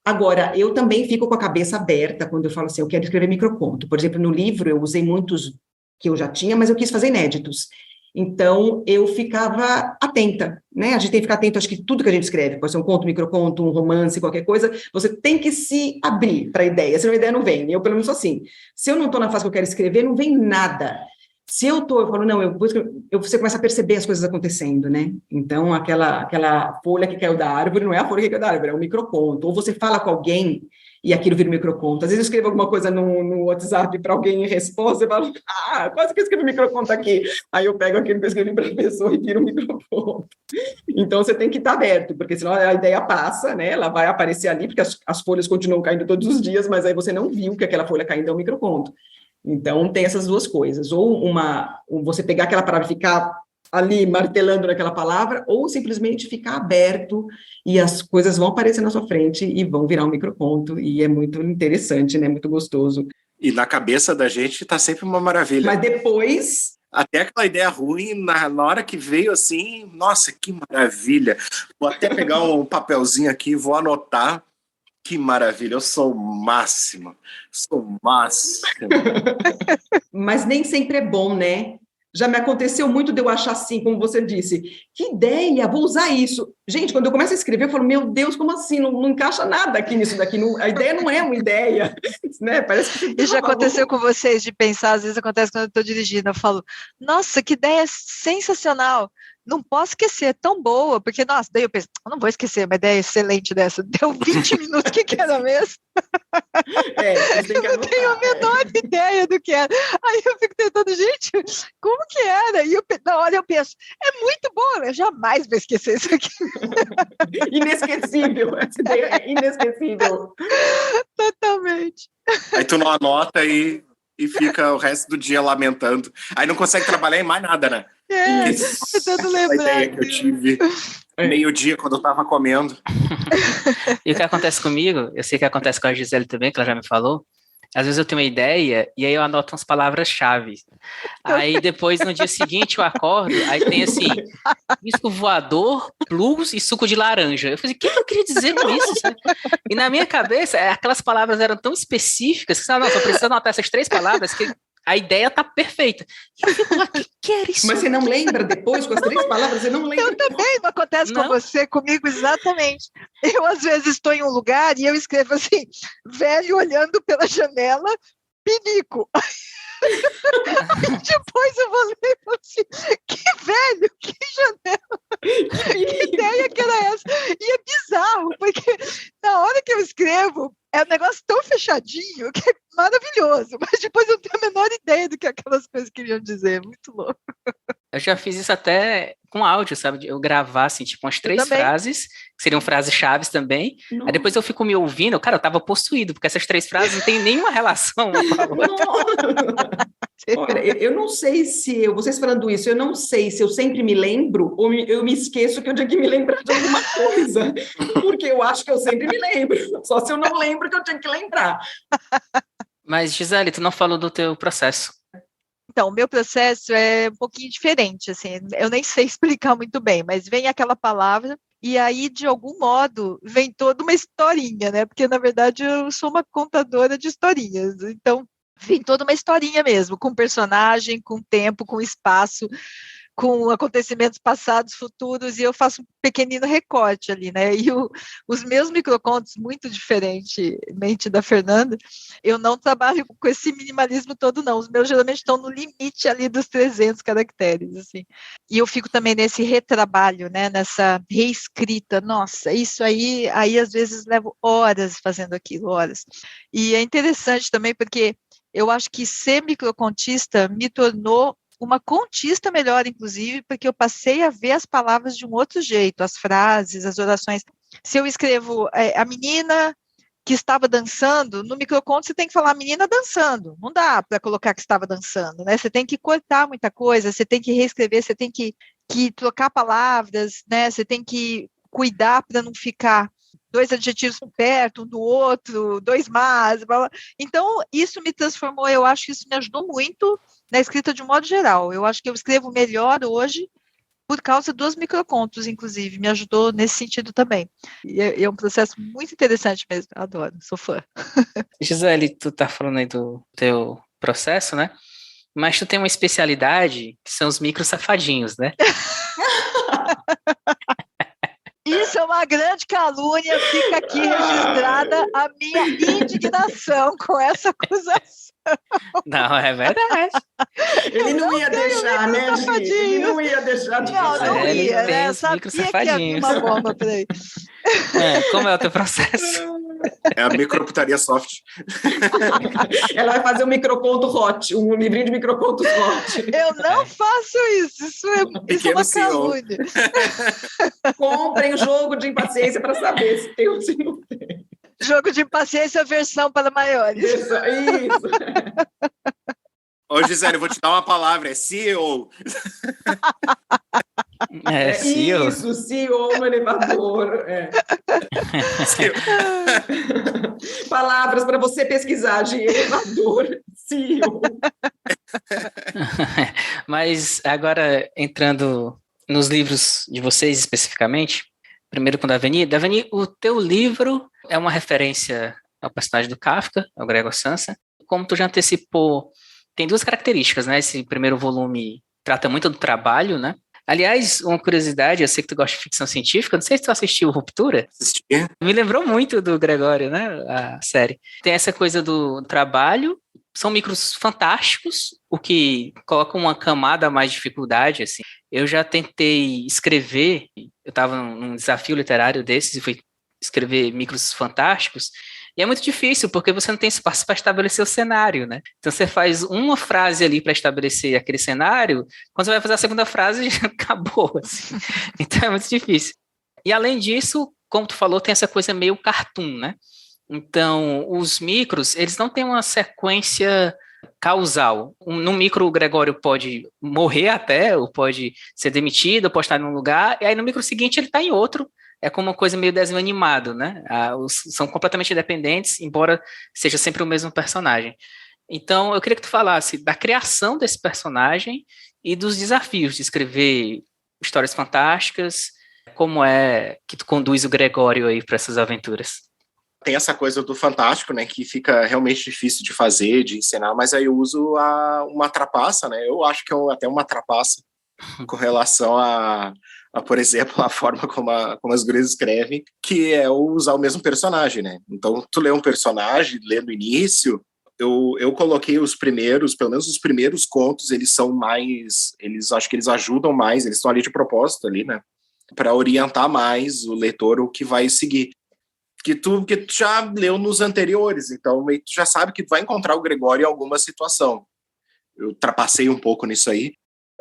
Agora, eu também fico com a cabeça aberta quando eu falo assim, eu quero escrever microconto. Por exemplo, no livro eu usei muitos que eu já tinha, mas eu quis fazer inéditos. Então, eu ficava atenta, né? A gente tem que ficar atento, acho que tudo que a gente escreve, pode ser um conto, um microconto, um romance, qualquer coisa, você tem que se abrir para a ideia, senão a ideia não vem. Eu, pelo menos, sou assim. Se eu não estou na fase que eu quero escrever, não vem nada. Se eu falo, não, você começa a perceber as coisas acontecendo, né? Então, aquela folha que caiu da árvore, não é a folha que caiu da árvore, é um microconto. Ou você fala com alguém e aquilo vira um microconto. Às vezes eu escrevo alguma coisa no WhatsApp para alguém em resposta e falo, quase que eu escrevi um microconto aqui. Aí eu pego aquilo que eu escrevi para a pessoa e vira um microconto. Então, você tem que estar aberto, porque senão a ideia passa, né? Ela vai aparecer ali, porque as folhas continuam caindo todos os dias, mas aí você não viu que aquela folha caindo é um microconto. Então, tem essas duas coisas. Ou você pegar aquela palavra e ficar ali martelando naquela palavra, ou simplesmente ficar aberto e as coisas vão aparecer na sua frente e vão virar um microconto, e é muito interessante, né? Muito gostoso. E na cabeça da gente tá sempre uma maravilha. Mas depois... Até aquela ideia ruim, na hora que veio assim, nossa, que maravilha. Vou até pegar um papelzinho aqui, vou anotar. Que maravilha, eu sou o máximo. Sou o máximo. Mas nem sempre é bom, né? Já me aconteceu muito de eu achar assim, como você disse, que ideia, vou usar isso. Gente, quando eu começo a escrever, eu falo, meu Deus, como assim? Não encaixa nada aqui nisso daqui, a ideia não é uma ideia, né? Parece que... E já aconteceu com vocês de pensar, às vezes acontece quando eu estou dirigindo, eu falo, nossa, que ideia sensacional, não posso esquecer, é tão boa, porque, nossa, daí eu penso, eu não vou esquecer uma ideia excelente dessa, deu 20 minutos, o que era mesmo? Eu não tenho a menor ideia do que era. Aí eu fico tentando, gente, como que era? E na hora eu penso, é muito bom, eu jamais vou esquecer isso aqui. Inesquecível, essa ideia é inesquecível. Totalmente. Aí tu não anota e fica o resto do dia lamentando. Aí não consegue trabalhar em mais nada, né? Tentando lembrar. Essa ideia que eu tive meio-dia quando eu tava comendo. E o que acontece comigo, eu sei que acontece com a Gisele também, que ela já me falou, às vezes eu tenho uma ideia e aí eu anoto umas palavras-chave. Aí depois, no dia seguinte, eu acordo, aí tem assim, disco voador, plus e suco de laranja. Eu falei, o que eu queria dizer com isso? Sabe? E na minha cabeça, aquelas palavras eram tão específicas que, não, só precisa anotar essas 3 palavras que a ideia tá perfeita. E eu fico, o que era isso? Mas você não lembra depois, com as 3 palavras, você não lembra? Eu também, não acontece com você, comigo exatamente. Eu, às vezes, estou em um lugar e eu escrevo assim, velho olhando pela janela, pinico. Depois eu vou ler e falo assim, que velho, que janela, que ideia que era essa? E é bizarro, porque na hora que eu escrevo, é um negócio tão fechadinho que é maravilhoso, mas depois eu não tenho a menor ideia do que aquelas coisas queriam dizer, muito louco. Eu já fiz isso até com áudio, sabe? Eu gravar, assim, tipo, umas 3 frases, que seriam frases-chave também. Nossa. Aí depois eu fico me ouvindo, cara, eu tava possuído, porque essas 3 frases não tem nenhuma relação uma com a outra. Olha, eu não sei se, vocês falando isso, eu não sei se eu sempre me lembro ou eu me esqueço que eu tinha que me lembrar de alguma coisa, porque eu acho que eu sempre me lembro, só se eu não lembro que eu tinha que lembrar. Mas, Gisele, tu não falou do teu processo. Então, o meu processo é um pouquinho diferente, assim, eu nem sei explicar muito bem, mas vem aquela palavra e aí, de algum modo, vem toda uma historinha, né? Porque, na verdade, eu sou uma contadora de historinhas, então vem toda uma historinha mesmo, com personagem, com tempo, com espaço, com acontecimentos passados, futuros, e eu faço um pequenino recorte ali, né? E os meus microcontos, muito diferentemente da Fernanda, eu não trabalho com esse minimalismo todo, não. Os meus geralmente estão no limite ali dos 300 caracteres, assim. E eu fico também nesse retrabalho, né? Nessa reescrita. Nossa, isso aí às vezes levo horas fazendo aquilo, horas. E é interessante também porque eu acho que ser microcontista me tornou uma contista melhor, inclusive, porque eu passei a ver as palavras de um outro jeito, as frases, as orações. Se eu escrevo a menina que estava dançando, no microconto você tem que falar a menina dançando, não dá para colocar que estava dançando, né? Você tem que cortar muita coisa, você tem que reescrever, você tem que trocar palavras, né? Você tem que cuidar para não ficar 2 adjetivos perto um do outro, 2 mas, blá, blá. Então, isso me transformou, eu acho que isso me ajudou muito na escrita de um modo geral. Eu acho que eu escrevo melhor hoje por causa dos microcontos, inclusive, me ajudou nesse sentido também. E é um processo muito interessante mesmo, adoro, sou fã. Gisele, tu tá falando aí do teu processo, né? Mas tu tem uma especialidade que são os micro safadinhos, né? Isso é uma grande calúnia, fica aqui registrada a minha indignação com essa acusação. Não, é verdade. Ele não ia deixar, né, Gi? Ele não ia deixar de falar. Não ia, tem né? os Sabia micro que ia vir safadinhos. uma bomba por aí. Como é o teu processo? É a microputaria soft. Ela vai fazer um microconto hot, um livrinho de microcontos hot. Eu não faço isso, isso é uma calúnia. Comprem o jogo de impaciência para saber se tem ou se não tem. Jogo de impaciência, versão para maiores. Isso. Ô, Gisele, eu vou te dar uma palavra, é CEO. CEO. Isso, CEO no elevador. Palavras para você pesquisar de elevador, CEO. Mas agora, entrando nos livros de vocês especificamente, primeiro com o Daveni. Daveni, o teu livro é uma referência ao personagem do Kafka, ao Gregor Samsa. Como tu já antecipou, tem 2 características, né? Esse primeiro volume trata muito do trabalho, né? Aliás, uma curiosidade, eu sei que tu gosta de ficção científica, não sei se tu assistiu Ruptura. Assisti. Me lembrou muito do Gregório, né? A série. Tem essa coisa do trabalho, são micros fantásticos, o que coloca uma camada a mais de dificuldade, assim. Eu já tentei escrever, eu estava num desafio literário desses e fui escrever micros fantásticos, e é muito difícil, porque você não tem espaço para estabelecer o cenário, né? Então você faz uma frase ali para estabelecer aquele cenário, quando você vai fazer a segunda frase, já acabou, assim. Então é muito difícil. E além disso, como tu falou, tem essa coisa meio cartoon, né? Então, os micros, eles não têm uma sequência causal. No micro, o Gregório pode morrer até, ou pode ser demitido, ou pode estar em um lugar, e aí no micro seguinte ele está em outro. É como uma coisa meio desenho animado, né? São completamente independentes, embora seja sempre o mesmo personagem. Então, eu queria que tu falasse da criação desse personagem e dos desafios de escrever histórias fantásticas, como é que tu conduz o Gregório aí para essas aventuras. Tem essa coisa do fantástico, né, que fica realmente difícil de fazer, de ensinar, mas aí eu uso uma trapaça, né, eu acho que é até uma trapaça com relação a, por exemplo, a forma como as gurias escrevem, que é usar o mesmo personagem, né, então tu lê um personagem, lê no início, eu coloquei os primeiros, pelo menos os primeiros contos, eles são mais, acho que eles ajudam mais, eles estão ali de propósito ali, né, para orientar mais o leitor o que vai seguir. Que tu já leu nos anteriores, então tu já sabe que tu vai encontrar o Gregório em alguma situação. Eu trapacei um pouco nisso aí,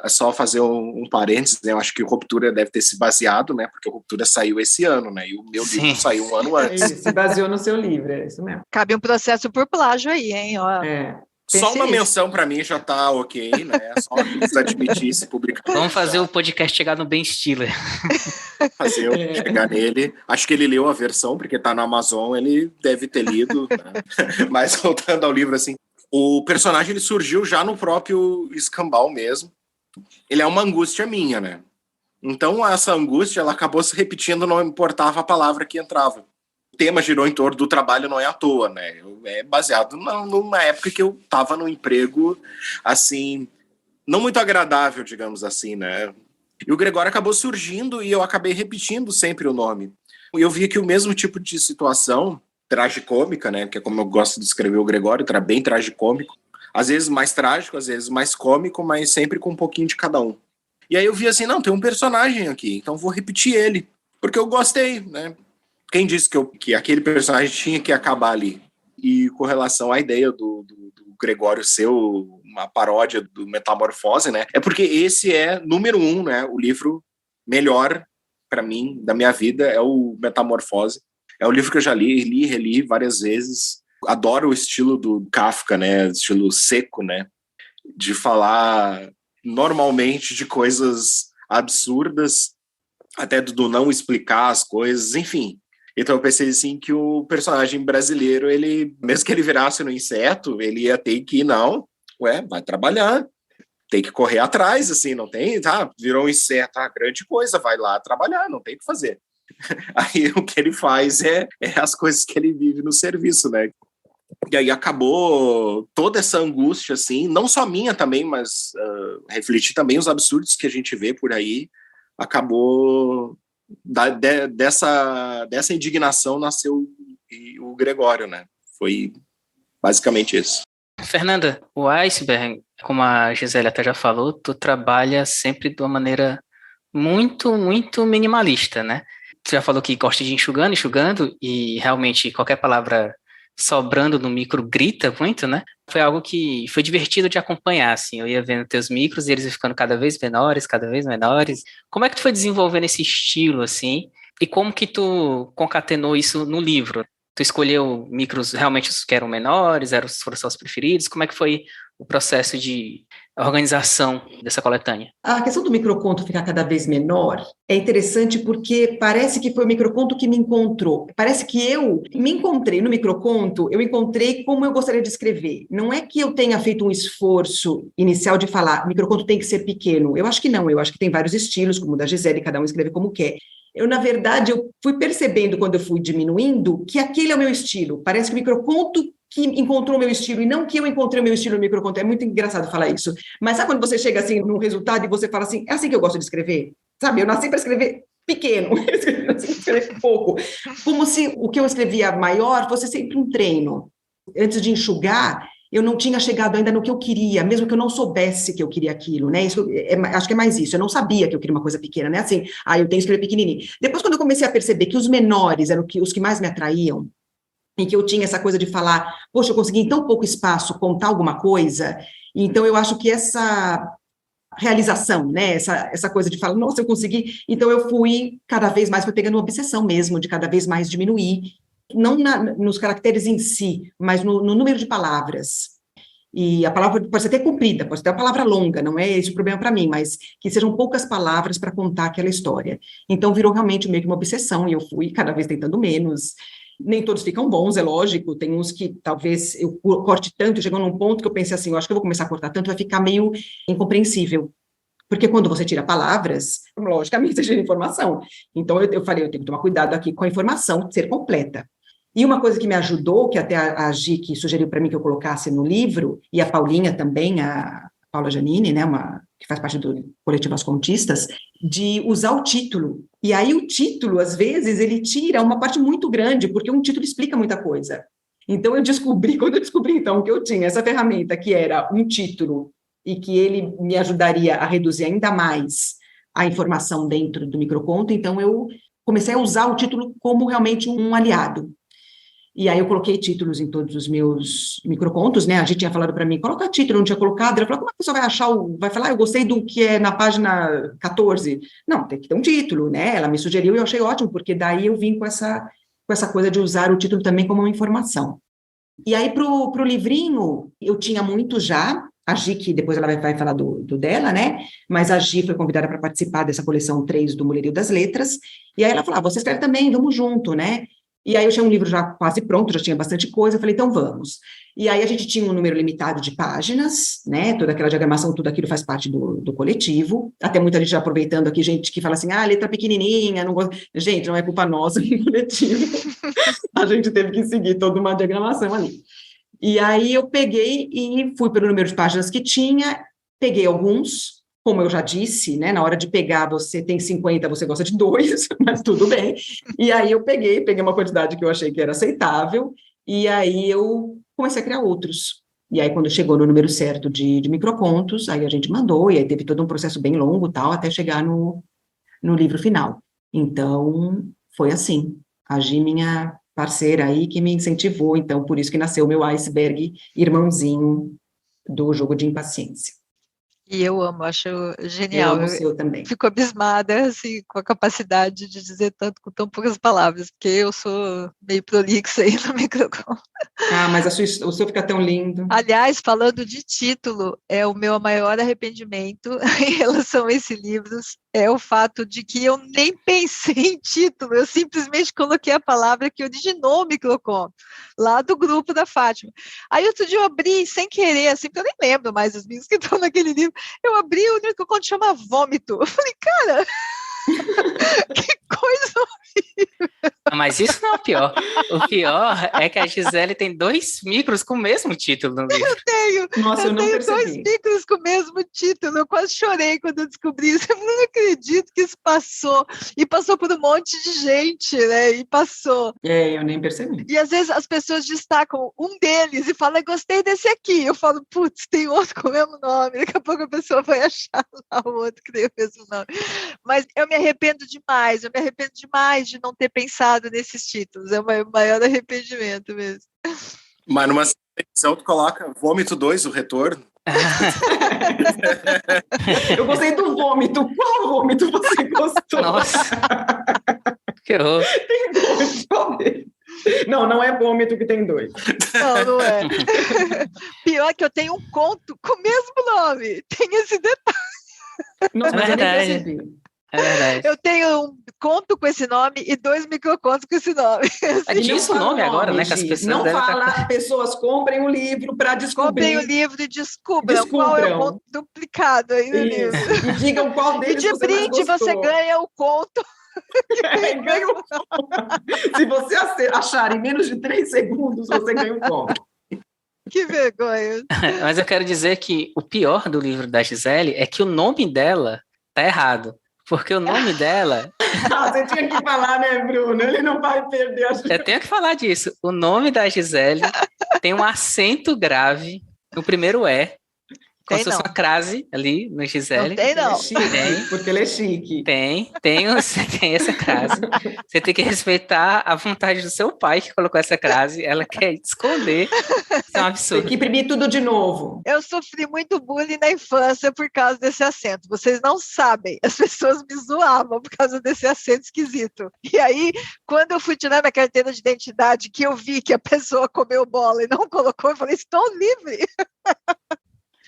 é só fazer um parênteses, né? Eu acho que o Ruptura deve ter se baseado, né? Porque o Ruptura saiu esse ano, né? E o meu livro saiu um ano antes. Se baseou no seu livro, é isso mesmo. Cabe um processo por plágio aí, hein? Ó. Só uma menção para mim já tá ok, né? Só precisa admitir se publicar. Vamos fazer o podcast chegar no Ben Stiller. Chegar nele. Acho que ele leu a versão, porque tá na Amazon, ele deve ter lido. Né? Mas voltando ao livro, assim, o personagem ele surgiu já no próprio Escambau mesmo. Ele é uma angústia minha, né? Então essa angústia, ela acabou se repetindo, não importava a palavra que entrava. O tema girou em torno do trabalho, não é à toa, né? É baseado numa época que eu estava num emprego, assim, não muito agradável, digamos assim, né? E o Gregório acabou surgindo e eu acabei repetindo sempre o nome. E eu via que o mesmo tipo de situação, tragicômica, né? Que é como eu gosto de escrever o Gregório, era bem tragicômico. Às vezes mais trágico, às vezes mais cômico, mas sempre com um pouquinho de cada um. E aí eu vi assim, não, tem um personagem aqui, então vou repetir ele. Porque eu gostei, né? Quem disse que aquele personagem tinha que acabar ali? E com relação à ideia do Gregório ser uma paródia do Metamorfose, né? É porque esse é número 1, né? O livro melhor para mim da minha vida é o Metamorfose. É um livro que eu já li, reli várias vezes. Adoro o estilo do Kafka, né? Estilo seco, né? De falar normalmente de coisas absurdas, até do não explicar as coisas, enfim. Então eu pensei assim que o personagem brasileiro, ele, mesmo que ele virasse no inseto, ele ia ter que, vai trabalhar, tem que correr atrás, assim, não tem, virou um inseto, grande coisa, vai lá trabalhar, não tem o que fazer. Aí o que ele faz é as coisas que ele vive no serviço, né? E aí acabou toda essa angústia, assim, não só minha também, mas refletir também os absurdos que a gente vê por aí, acabou dessa indignação nasceu o Gregório, né? Foi basicamente isso. Fernanda, o iceberg, como a Gisele até já falou, tu trabalha sempre de uma maneira muito, muito minimalista, né? Tu já falou que gosta de ir enxugando, e realmente qualquer palavra sobrando no micro grita muito, né? Foi algo que foi divertido de acompanhar, assim. Eu ia vendo teus micros e eles iam ficando cada vez menores. Como é que tu foi desenvolvendo esse estilo, assim? E como que tu concatenou isso no livro? Tu escolheu micros realmente os que eram menores, foram só os preferidos? Como é que foi o processo de organização dessa coletânea? A questão do microconto ficar cada vez menor é interessante porque parece que foi o microconto que me encontrou. Parece que eu me encontrei no microconto, eu encontrei como eu gostaria de escrever. Não é que eu tenha feito um esforço inicial de falar, o microconto tem que ser pequeno. Eu acho que não, eu acho que tem vários estilos, como o da Gisele, cada um escreve como quer. Na verdade, eu fui percebendo, quando eu fui diminuindo, que aquele é o meu estilo. Parece que o microconto que encontrou o meu estilo, e não que eu encontrei o meu estilo no microconto. É muito engraçado falar isso. Mas sabe quando você chega assim num resultado e você fala assim, é assim que eu gosto de escrever? Sabe, eu nasci para escrever pequeno, eu nasci para escrever pouco. Como se o que eu escrevia maior fosse sempre um treino. Antes de enxugar, eu não tinha chegado ainda no que eu queria, mesmo que eu não soubesse que eu queria aquilo, né? Isso, acho que é mais isso, eu não sabia que eu queria uma coisa pequena, né? Assim, eu tenho que escrever pequenininho. Depois, quando eu comecei a perceber que os menores eram os que mais me atraíam, em que eu tinha essa coisa de falar, poxa, eu consegui em tão pouco espaço contar alguma coisa, então eu acho que essa realização, né, essa coisa de falar, nossa, eu consegui, então eu fui cada vez mais, foi pegando uma obsessão mesmo, de cada vez mais diminuir, não nos caracteres em si, mas no número de palavras. E a palavra pode ser até comprida, pode ser até uma palavra longa, não é esse o problema para mim, mas que sejam poucas palavras para contar aquela história. Então virou realmente meio que uma obsessão, e eu fui cada vez tentando menos. Nem todos ficam bons, é lógico, tem uns que talvez eu corte tanto, chegou num ponto que eu pensei assim, eu acho que eu vou começar a cortar tanto, vai ficar meio incompreensível. Porque quando você tira palavras, logicamente você tira informação. Então eu falei, eu tenho que tomar cuidado aqui com a informação ser completa. E uma coisa que me ajudou, que até a Gi que sugeriu para mim que eu colocasse no livro, e a Paulinha também, a Paula Giannini, né, que faz parte do coletivo As Contistas, de usar o título. E aí o título, às vezes, ele tira uma parte muito grande, porque um título explica muita coisa. Então, quando eu descobri, então, que eu tinha essa ferramenta, que era um título, e que ele me ajudaria a reduzir ainda mais a informação dentro do microconto, então eu comecei a usar o título como realmente um aliado. E aí eu coloquei títulos em todos os meus microcontos, né? A gente tinha falado para mim, coloca título, não tinha colocado. Ela falou, como a pessoa vai achar, vai falar, eu gostei do que é na página 14. Não, tem que ter um título, né? Ela me sugeriu e eu achei ótimo, porque daí eu vim com essa coisa de usar o título também como uma informação. E aí pro livrinho, eu tinha muito já, a Gi, que depois ela vai falar do dela, né? Mas a Gi foi convidada para participar dessa coleção 3 do Mulherio das Letras. E aí ela falou, você escreve também, vamos junto, né? E aí eu tinha um livro já quase pronto, já tinha bastante coisa, eu falei, então vamos. E aí a gente tinha um número limitado de páginas, né, toda aquela diagramação, tudo aquilo faz parte do coletivo, até muita gente já aproveitando aqui, gente que fala assim, letra pequenininha, não gosto. Gente, não é culpa nossa no coletivo, a gente teve que seguir toda uma diagramação ali. E aí eu peguei e fui pelo número de páginas que tinha, peguei alguns, como eu já disse, né, na hora de pegar, você tem 50, você gosta de 2, mas tudo bem. E aí eu peguei uma quantidade que eu achei que era aceitável, e aí eu comecei a criar outros. E aí, quando chegou no número certo de microcontos, aí a gente mandou, e aí teve todo um processo bem longo, tal, até chegar no livro final. Então, foi assim. A Gi, minha parceira aí que me incentivou, então por isso que nasceu o meu iceberg irmãozinho do jogo de impaciência. E eu amo, acho Eu genial. amo o seu também. Fico abismada, assim, com a capacidade de dizer tanto com tão poucas palavras, porque eu sou meio prolixa aí no microfone. Ah, mas o seu fica tão lindo. Aliás, falando de título, é o meu maior arrependimento em relação a esse livro, é o fato de que eu nem pensei em título, eu simplesmente coloquei a palavra que originou o microconto, lá do grupo da Fátima. Aí outro dia eu abri, sem querer, assim, porque eu nem lembro mais os livros que estão naquele livro, eu abri o microconto chama Vômito. Eu falei, cara, que coisa horrível. Mas isso não é o pior. O pior é que a Gisele tem 2 micros com o mesmo título no livro. Nossa, eu não tenho 2 percebi. micros com o mesmo título. Eu quase chorei quando eu descobri isso. Eu não acredito que isso passou. E passou por um monte de gente, né? E passou. Eu nem percebi. E às vezes as pessoas destacam um deles e falam, gostei desse aqui. Eu falo, putz, tem outro com o mesmo nome. Daqui a pouco a pessoa vai achar lá o outro que tem o mesmo nome. Mas eu me arrependo demais de não ter pensado nesses títulos. É o meu maior arrependimento mesmo. Mas numa edição tu coloca Vômito 2, o retorno. Eu gostei do vômito. Qual vômito você gostou? Nossa, que horror. Tem 2, qual deles? Não é vômito que tem 2. Não é. Pior que eu tenho um conto com o mesmo nome. Tem esse detalhe. Nossa, mas eu nem percebi. É verdade. Eu tenho um conto com esse nome e 2 microcontos com esse nome. É disso o nome agora, né? Que as pessoas não devem fala, pessoas comprem o livro para descobrir. Comprem o livro e descubram qual é o conto duplicado aí no livro. E digam qual deles você mais gostou. E de brinde você ganha o conto. Ganha o conto. Se você achar em menos de 3 segundos, você ganha o conto. Que vergonha. Mas eu quero dizer que o pior do livro da Gisele é que o nome dela tá errado. Porque o nome dela... Você tinha que falar, né, Bruno? Ele não vai perder a... Eu tenho que falar disso. O nome da Gisele tem um acento grave no primeiro E, como se fosse uma crase ali no Gisele. Não tem, não. Tem, porque ele é chique. Tem essa crase. Você tem que respeitar a vontade do seu pai que colocou essa crase. Ela quer esconder. Isso é um absurdo. Tem que imprimir tudo de novo. Eu sofri muito bullying na infância por causa desse acento. Vocês não sabem. As pessoas me zoavam por causa desse acento esquisito. E aí, quando eu fui tirar minha carteira de identidade, que eu vi que a pessoa comeu bola e não colocou, eu falei, estou livre.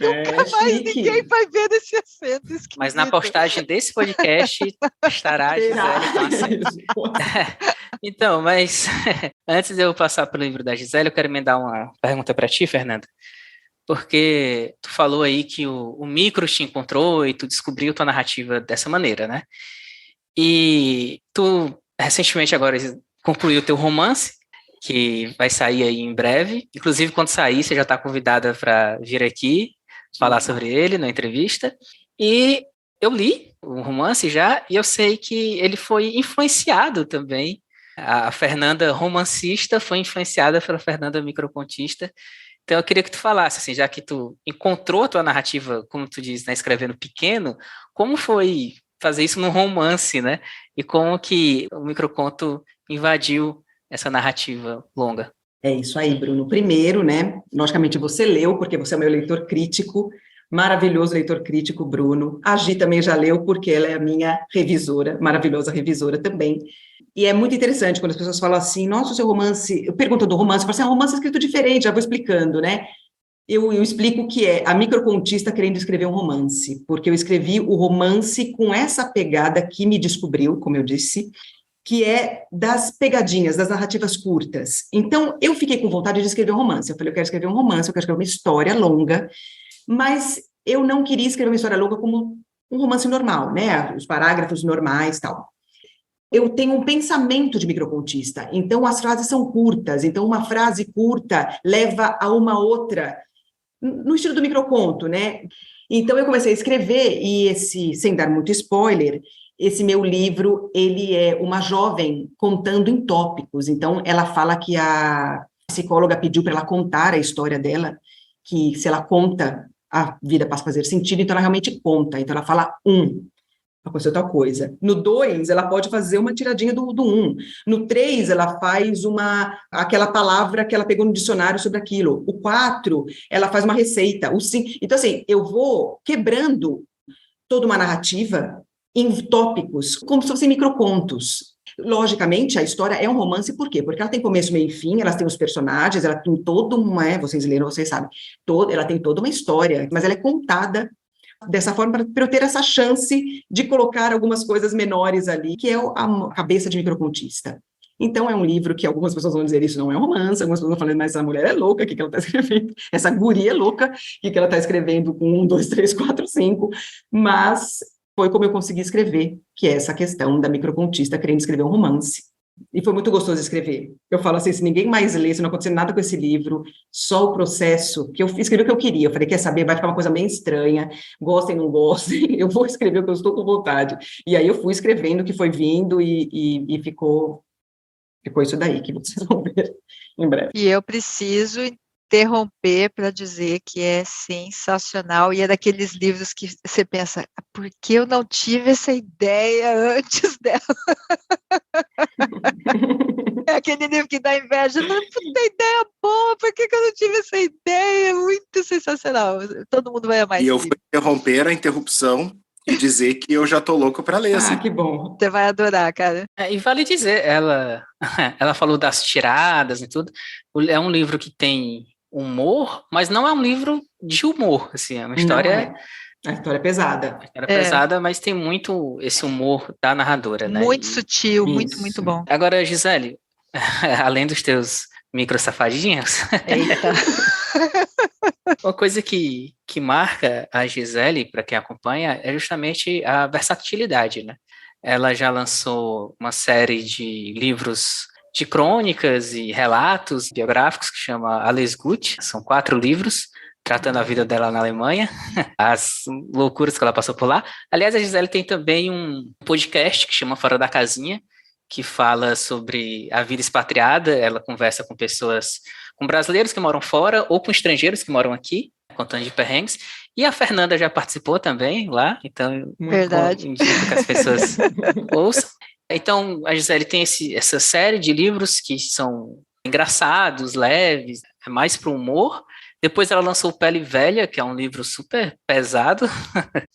Nunca mais ninguém vai ver esse acento esquisito. Mas na postagem desse podcast estará a Gisele com acento. Então, mas antes de eu passar pelo livro da Gisele, eu quero emendar uma pergunta para ti, Fernanda. Porque tu falou aí que o micro te encontrou e tu descobriu tua narrativa dessa maneira, né? E tu, recentemente agora, concluiu teu romance, que vai sair aí em breve. Inclusive, quando sair, você já está convidada para vir aqui falar sobre ele na entrevista. E eu li o romance já, e eu sei que ele foi influenciado também. A Fernanda romancista foi influenciada pela Fernanda microcontista. Então eu queria que tu falasse, assim, já que tu encontrou a tua narrativa, como tu diz, né, escrevendo pequeno, como foi fazer isso num romance, né? E como que o microconto invadiu essa narrativa longa? É isso aí, Bruno. Primeiro, né, logicamente você leu, porque você é meu leitor crítico, maravilhoso leitor crítico, Bruno. A Gi também já leu, porque ela é a minha revisora, maravilhosa revisora também. E é muito interessante quando as pessoas falam assim, nossa, o seu romance... Eu pergunto do romance, eu falo assim, é um romance escrito diferente, já vou explicando, né? Eu explico que é a microcontista querendo escrever um romance, porque eu escrevi o romance com essa pegada que me descobriu, como eu disse, que é das pegadinhas, das narrativas curtas. Então, eu fiquei com vontade de escrever um romance. Eu falei, eu quero escrever um romance, eu quero escrever uma história longa, mas eu não queria escrever uma história longa como um romance normal, né? Os parágrafos normais e tal. Eu tenho um pensamento de microcontista, então as frases são curtas, então uma frase curta leva a uma outra, no estilo do microconto, né? Então eu comecei a escrever, e sem dar muito spoiler, esse meu livro, ele é uma jovem contando em tópicos. Então, ela fala que a psicóloga pediu para ela contar a história dela, que se ela conta, a vida passa a fazer sentido, então ela realmente conta. Então, ela fala aconteceu tal coisa. No 2, ela pode fazer uma tiradinha do 1. No 3, ela faz aquela palavra que ela pegou no dicionário sobre aquilo. O 4, ela faz uma receita. O 5, então, assim, eu vou quebrando toda uma narrativa em tópicos, como se fossem microcontos. Logicamente, a história é um romance, por quê? Porque ela tem começo, meio e fim, ela tem os personagens, ela tem toda uma, vocês leram, vocês sabem, ela tem toda uma história, mas ela é contada dessa forma para eu ter essa chance de colocar algumas coisas menores ali, que é a cabeça de microcontista. Então, é um livro que algumas pessoas vão dizer isso não é um romance, algumas pessoas vão falar, mas essa mulher é louca, o que ela está escrevendo? Essa guria é louca, o que ela está escrevendo com 1, 2, 3, 4, 5, mas foi como eu consegui escrever, que é essa questão da microcontista querendo escrever um romance. E foi muito gostoso escrever. Eu falo assim, se ninguém mais lê, se não acontecer nada com esse livro, só o processo, que eu escrevi o que eu queria. Eu falei, quer saber, vai ficar uma coisa meio estranha, gostem, não gostem, eu vou escrever o que eu estou com vontade. E aí eu fui escrevendo o que foi vindo e ficou isso daí, que vocês vão ver em breve. E eu preciso interromper para dizer que é sensacional, e é daqueles livros que você pensa, por que eu não tive essa ideia antes dela? É aquele livro que dá inveja, não, puta ideia boa, por que eu não tive essa ideia? Muito sensacional, todo mundo vai amar esse livro. E eu fui interromper a interrupção e dizer que eu já tô louco para ler. Ah, que bom. Você vai adorar, cara. E vale dizer, ela falou das tiradas e tudo, é um livro que tem humor, mas não é um livro de humor, assim, é uma história... A história é pesada. A história é pesada, mas tem muito esse humor da narradora, né? Muito sutil, isso. muito bom. Agora, Gisele, além dos teus micro safadinhos, uma coisa que marca a Gisele, para quem acompanha, é justamente a versatilidade, né? Ela já lançou uma série de livros de crônicas e relatos biográficos que chama Alles Gut, são 4 livros, tratando a vida dela na Alemanha, as loucuras que ela passou por lá. Aliás, a Gisele tem também um podcast que chama Fora da Casinha, que fala sobre a vida expatriada. Ela conversa com pessoas, com brasileiros que moram fora ou com estrangeiros que moram aqui, contando de perrengues. E a Fernanda já participou também lá, então verdade. Indico que as pessoas ouçam. Então, a Gisele tem essa série de livros que são engraçados, leves, é mais para o humor. Depois ela lançou Pele Velha, que é um livro super pesado.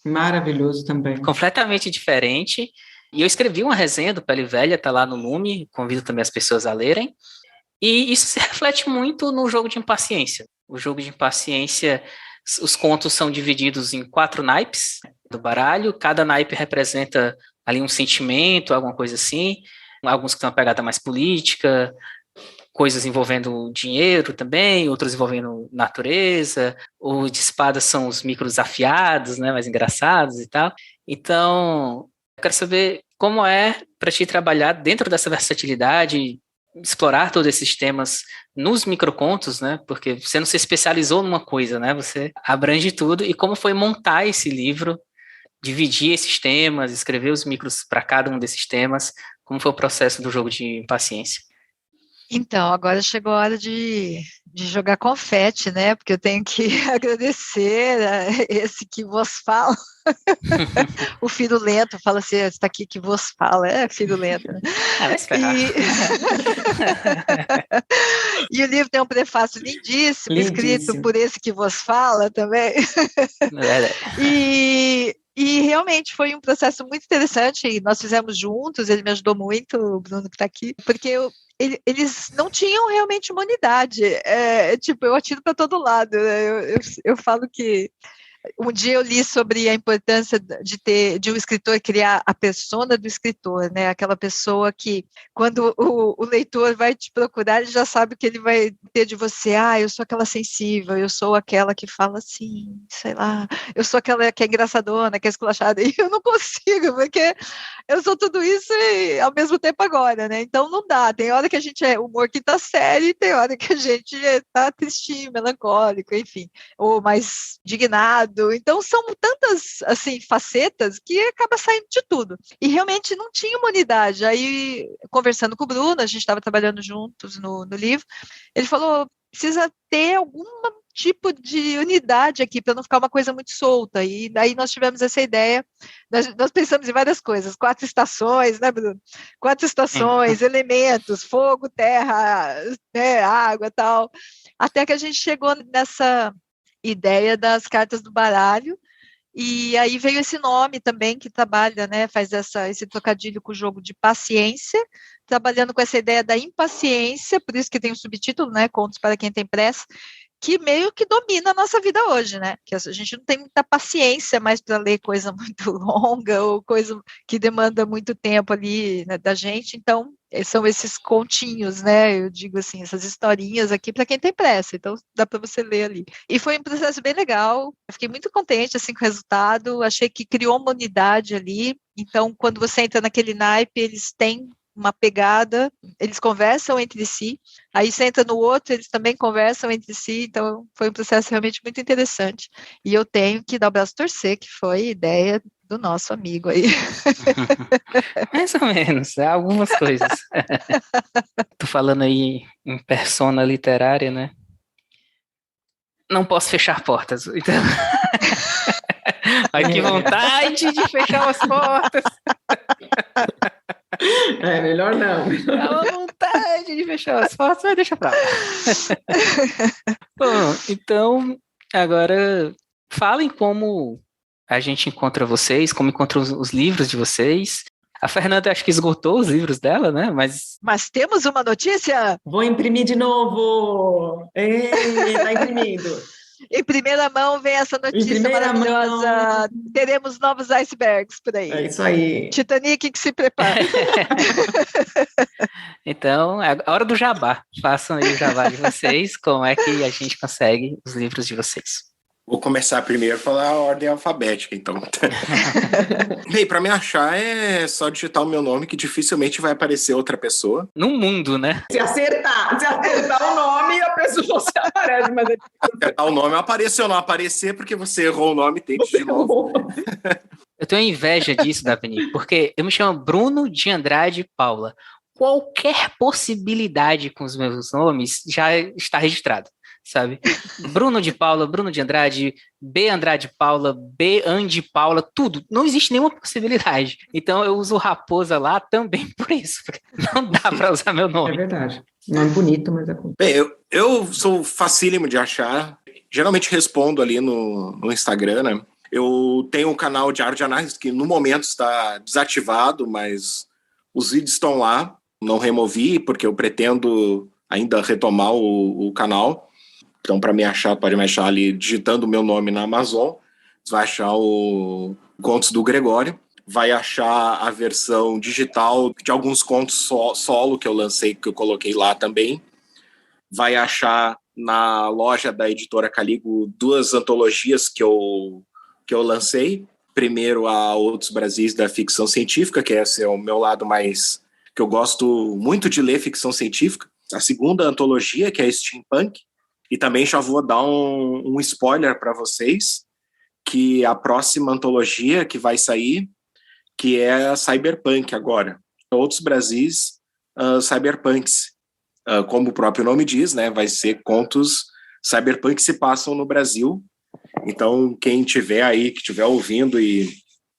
Maravilhoso também. Completamente diferente. E eu escrevi uma resenha do Pele Velha, tá lá no Lume, convido também as pessoas a lerem. E isso se reflete muito no jogo de impaciência. O jogo de impaciência, os contos são divididos em 4 naipes do baralho, cada naipe representa ali um sentimento, alguma coisa assim, alguns que têm uma pegada mais política, coisas envolvendo dinheiro também, outros envolvendo natureza, os de espadas são os micro desafiados, né, mais engraçados e tal. Então, eu quero saber como é para ti trabalhar dentro dessa versatilidade, explorar todos esses temas nos microcontos, né, porque você não se especializou numa coisa, né, você abrange tudo, e como foi montar esse livro, dividir esses temas, escrever os micros para cada um desses temas, como foi o processo do jogo de impaciência? Então, agora chegou a hora de jogar confete, né? Porque eu tenho que agradecer a esse que vos fala. O Firulento fala assim, está aqui que vos fala. É, Firulento, né? Vai esperar. E o livro tem um prefácio lindíssimo, escrito por esse que vos fala também. E realmente foi um processo muito interessante, e nós fizemos juntos, ele me ajudou muito, o Bruno que está aqui, porque eles não tinham realmente uma unidade, tipo, eu atiro para todo lado, né? Eu falo que um dia eu li sobre a importância de um escritor criar a persona do escritor, né? Aquela pessoa que, quando o leitor vai te procurar, ele já sabe que ele vai ter de você. Eu sou aquela sensível, eu sou aquela que fala assim, sei lá, eu sou aquela que é engraçadona, que é esculachada, e eu não consigo, porque eu sou tudo isso e ao mesmo tempo agora, né? Então não dá, tem hora que a gente é humor quinta série, tem hora que a gente tá tristinho, melancólico, enfim, ou mais indignado. Então são tantas assim facetas que acaba saindo de tudo, e realmente não tinha uma unidade. Aí, conversando com o Bruno, a gente estava trabalhando juntos no livro, ele falou, precisa ter algum tipo de unidade aqui, para não ficar uma coisa muito solta. E daí nós tivemos essa ideia, nós pensamos em várias coisas, 4 estações, né, Bruno? 4 estações, elementos, fogo, terra, né, água, tal, até que a gente chegou nessa ideia das cartas do baralho, e aí veio esse nome também que trabalha, né, faz esse trocadilho com o jogo de paciência, trabalhando com essa ideia da impaciência, por isso que tem o subtítulo, né, Contos para quem tem pressa, que meio que domina a nossa vida hoje, né, que a gente não tem muita paciência mais para ler coisa muito longa, ou coisa que demanda muito tempo ali, né, da gente, então são esses continhos, né, eu digo assim, essas historinhas aqui para quem tem pressa, então dá para você ler ali. E foi um processo bem legal, eu fiquei muito contente assim com o resultado, achei que criou uma unidade ali, então quando você entra naquele naipe, eles têm uma pegada, eles conversam entre si, aí você entra no outro, eles também conversam entre si, então foi um processo realmente muito interessante, e eu tenho que dar o braço a torcer, que foi ideia do nosso amigo aí. Mais ou menos, algumas coisas. Tô falando aí em persona literária, né? Não posso fechar portas, então... Ai, que vontade de fechar as portas! Melhor não. Dá uma vontade de fechar as portas, mas deixa pra lá. Bom, então, agora falem como a gente encontra vocês, como encontra os livros de vocês. A Fernanda acho que esgotou os livros dela, né? Mas temos uma notícia? Vou imprimir de novo! Tá imprimindo. Em primeira mão vem essa notícia maravilhosa. Mão. Teremos novos icebergs por aí. É isso aí. Titanic que se prepara. Então, é a hora do jabá. Façam aí o jabá de vocês. Como é que a gente consegue os livros de vocês? Vou começar primeiro pela ordem alfabética, então. Bem, para me achar é só digitar o meu nome, que dificilmente vai aparecer outra pessoa. No mundo, né? Se acertar o nome, a pessoa se aparece. Mas acertar o nome, aparecer ou não aparecer, porque você errou o nome, tente de novo. Eu tenho inveja disso, Davi, porque eu me chamo Bruno de Andrade Paula. Qualquer possibilidade com os meus nomes já está registrado, sabe? Bruno de Paula, Bruno de Andrade, B Andrade Paula, B Andi Paula, tudo. Não existe nenhuma possibilidade. Então eu uso Raposa lá também por isso. Não dá para usar meu nome. É verdade. Nome bonito, mas é... Bem, eu sou facílimo de achar. Geralmente respondo ali no Instagram, né? Eu tenho um canal de arte de análise que no momento está desativado, mas os vídeos estão lá. Não removi, porque eu pretendo ainda retomar o canal. Então, para me achar, pode me achar ali digitando o meu nome na Amazon. Você vai achar o Contos do Gregório. Vai achar a versão digital de alguns contos solo que eu lancei, que eu coloquei lá também. Vai achar na loja da editora Caligo 2 antologias que eu lancei. Primeiro, a Outros Brasis da ficção científica, que esse é o meu lado mais... que eu gosto muito de ler ficção científica. A segunda antologia, que é Steampunk. E também já vou dar um spoiler para vocês, que a próxima antologia que vai sair, que é a Cyberpunk agora. Outros Brasis Cyberpunks. Como o próprio nome diz, né, vai ser contos cyberpunk que se passam no Brasil. Então, quem tiver aí, que estiver ouvindo e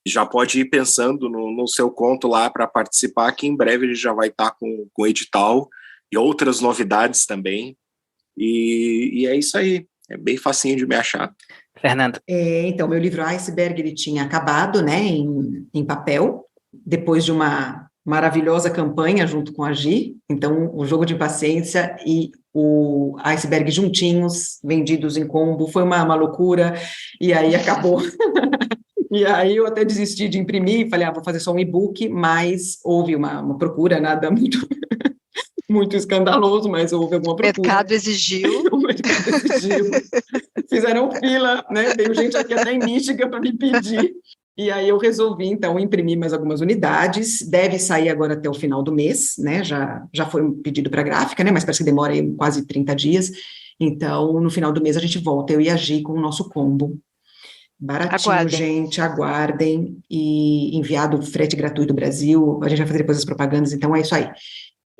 já pode ir pensando no seu conto lá para participar, que em breve ele já vai estar com edital e outras novidades também. E é isso aí, é bem facinho de me achar. Fernanda. Então, meu livro Iceberg, ele tinha acabado, né, em papel, depois de uma maravilhosa campanha junto com a Gi. Então, o Jogo de Paciência e o Iceberg juntinhos, vendidos em combo, foi uma loucura, e aí acabou. E aí eu até desisti de imprimir, falei, vou fazer só um e-book, mas houve uma procura, nada muito... muito escandaloso, mas houve alguma procura. O mercado exigiu. O mercado exigiu. Fizeram fila, né? Veio gente aqui até em Michigan para me pedir. E aí eu resolvi, então, imprimir mais algumas unidades. Deve sair agora até o final do mês, né? Já foi um pedido para a gráfica, né? Mas parece que demora aí quase 30 dias. Então, no final do mês a gente volta, eu e a Gi, com o nosso combo. Baratinho, aguardem. Gente, aguardem. E enviado frete gratuito do Brasil. A gente vai fazer depois as propagandas, então é isso aí.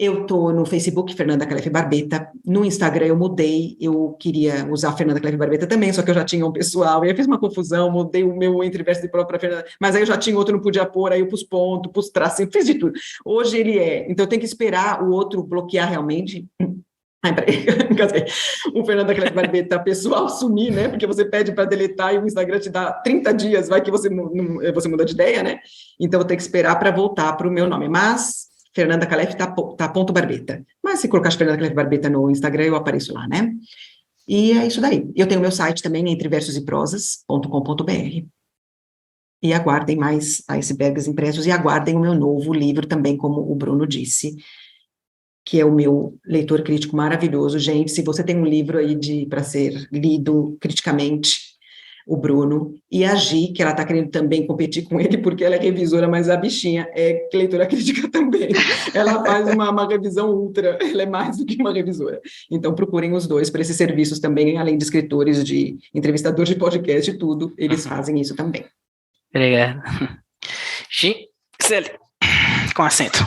Eu tô no Facebook, Fernanda Calef Barbeta. No Instagram eu mudei, eu queria usar Fernanda Calef Barbeta também, só que eu já tinha um pessoal, e aí eu fiz uma confusão, mudei o meu entre verso de prova para Fernanda, mas aí eu já tinha outro, não podia pôr, aí eu pus ponto, pus tracinho, fiz de tudo. Hoje ele então eu tenho que esperar o outro bloquear realmente. Ai, peraí, o Fernanda Calef Barbeta pessoal sumir, né, porque você pede para deletar e o Instagram te dá 30 dias, vai que você muda de ideia, né, então eu tenho que esperar para voltar para o meu nome, mas Fernanda Calef tá ponto Barbeta. Mas se colocar Fernanda Calef Barbeta no Instagram, eu apareço lá, né? E é isso daí. Eu tenho meu site também, entreversoseprosas.com.br. E aguardem mais icebergs impressos e aguardem o meu novo livro também, como o Bruno disse, que é o meu leitor crítico maravilhoso. Gente, se você tem um livro aí para ser lido criticamente, o Bruno, e a Gi, que ela está querendo também competir com ele, porque ela é revisora, mas a bichinha é leitora crítica também. Ela faz uma revisão ultra, ela é mais do que uma revisora. Então, procurem os dois para esses serviços também, além de escritores, de entrevistadores de podcast e tudo, eles fazem isso também. Obrigado. Gi, com acento.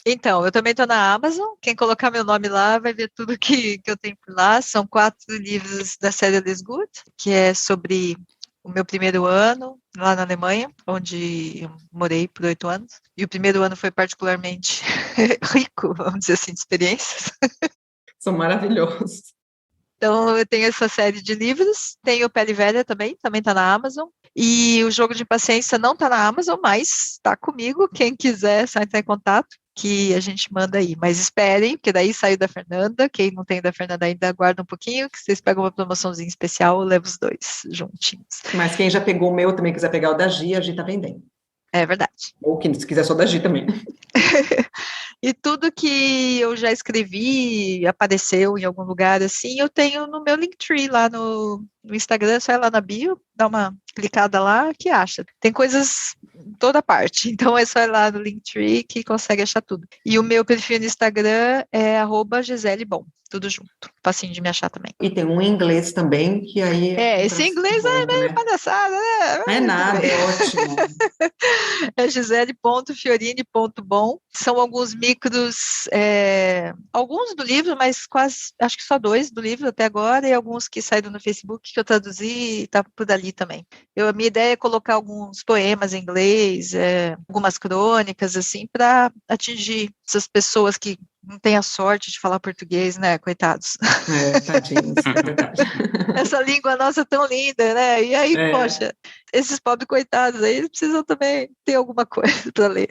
Então, eu também estou na Amazon, quem colocar meu nome lá vai ver tudo que eu tenho por lá, são 4 livros da série Les Good, que é sobre o meu primeiro ano lá na Alemanha, onde eu morei por 8 anos, e o primeiro ano foi particularmente rico, vamos dizer assim, de experiências. São maravilhosos. Então, eu tenho essa série de livros, tenho Pele Velha também está na Amazon, e o Jogo de Paciência não está na Amazon, mas está comigo, quem quiser só entrar em contato, que a gente manda aí, mas esperem, porque daí saiu da Fernanda, quem não tem da Fernanda ainda aguarda um pouquinho, que vocês pegam uma promoçãozinha especial, eu levo os 2 juntinhos. Mas quem já pegou o meu também quiser pegar o da Gi, a Gi tá vendendo. É verdade. Ou quem quiser só da Gi também. E tudo que eu já escrevi, apareceu em algum lugar assim, eu tenho no meu Linktree lá no Instagram, só ir lá na bio, dá uma clicada lá, que acha. Tem coisas em toda parte, então é só ir lá no Linktree que consegue achar tudo. E o meu perfil no Instagram é @GiselleBom, tudo junto, facinho de me achar também. E tem um em inglês também, que aí... Esse inglês é meio palhaçada, né? Não é nada, é ótimo. É gisele.fiorini.bom. São alguns micros, alguns do livro, mas quase, acho que só 2 do livro até agora, e alguns que saíram no Facebook que eu traduzi e está por ali também. A minha ideia é colocar alguns poemas em inglês, algumas crônicas, assim, para atingir essas pessoas que não têm a sorte de falar português, né, coitados. Tadinhos, é verdade. Essa língua nossa tão linda, né, e aí, poxa, esses pobres coitados aí, eles precisam também ter alguma coisa para ler.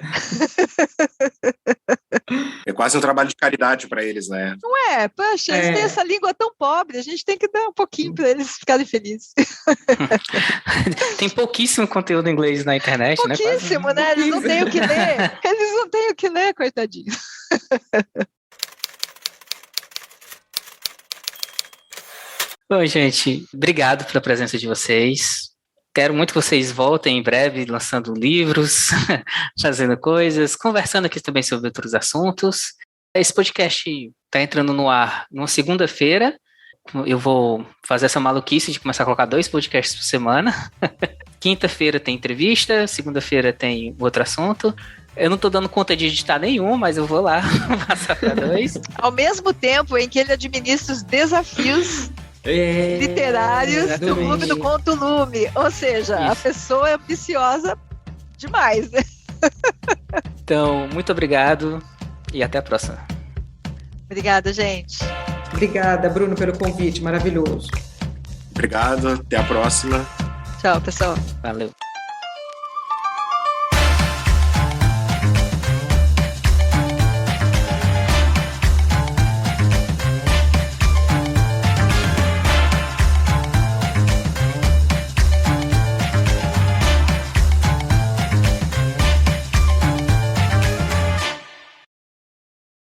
É quase um trabalho de caridade para eles, né? Não é? Poxa, eles têm essa língua tão pobre, a gente tem que dar um pouquinho para eles ficarem felizes. Tem pouquíssimo conteúdo em inglês na internet, pouquíssimo, né? Eles não têm o que ler. Eles não têm o que ler, coitadinhos. Bom, gente, obrigado pela presença de vocês. Quero muito que vocês voltem em breve, lançando livros, fazendo coisas, conversando aqui também sobre outros assuntos. Esse podcast está entrando no ar numa segunda-feira. Eu vou fazer essa maluquice de começar a colocar 2 podcasts por semana. Quinta-feira tem entrevista, segunda-feira tem outro assunto. Eu não estou dando conta de editar nenhum, mas eu vou lá passar para 2. Ao mesmo tempo em que ele administra os desafios literários do Clube do Conto Lume. Ou seja, a pessoa é ambiciosa demais, né? Então, muito obrigado e até a próxima. Obrigada, gente. Obrigada, Bruno, pelo convite, maravilhoso. Obrigado, até a próxima. Tchau, pessoal. Valeu.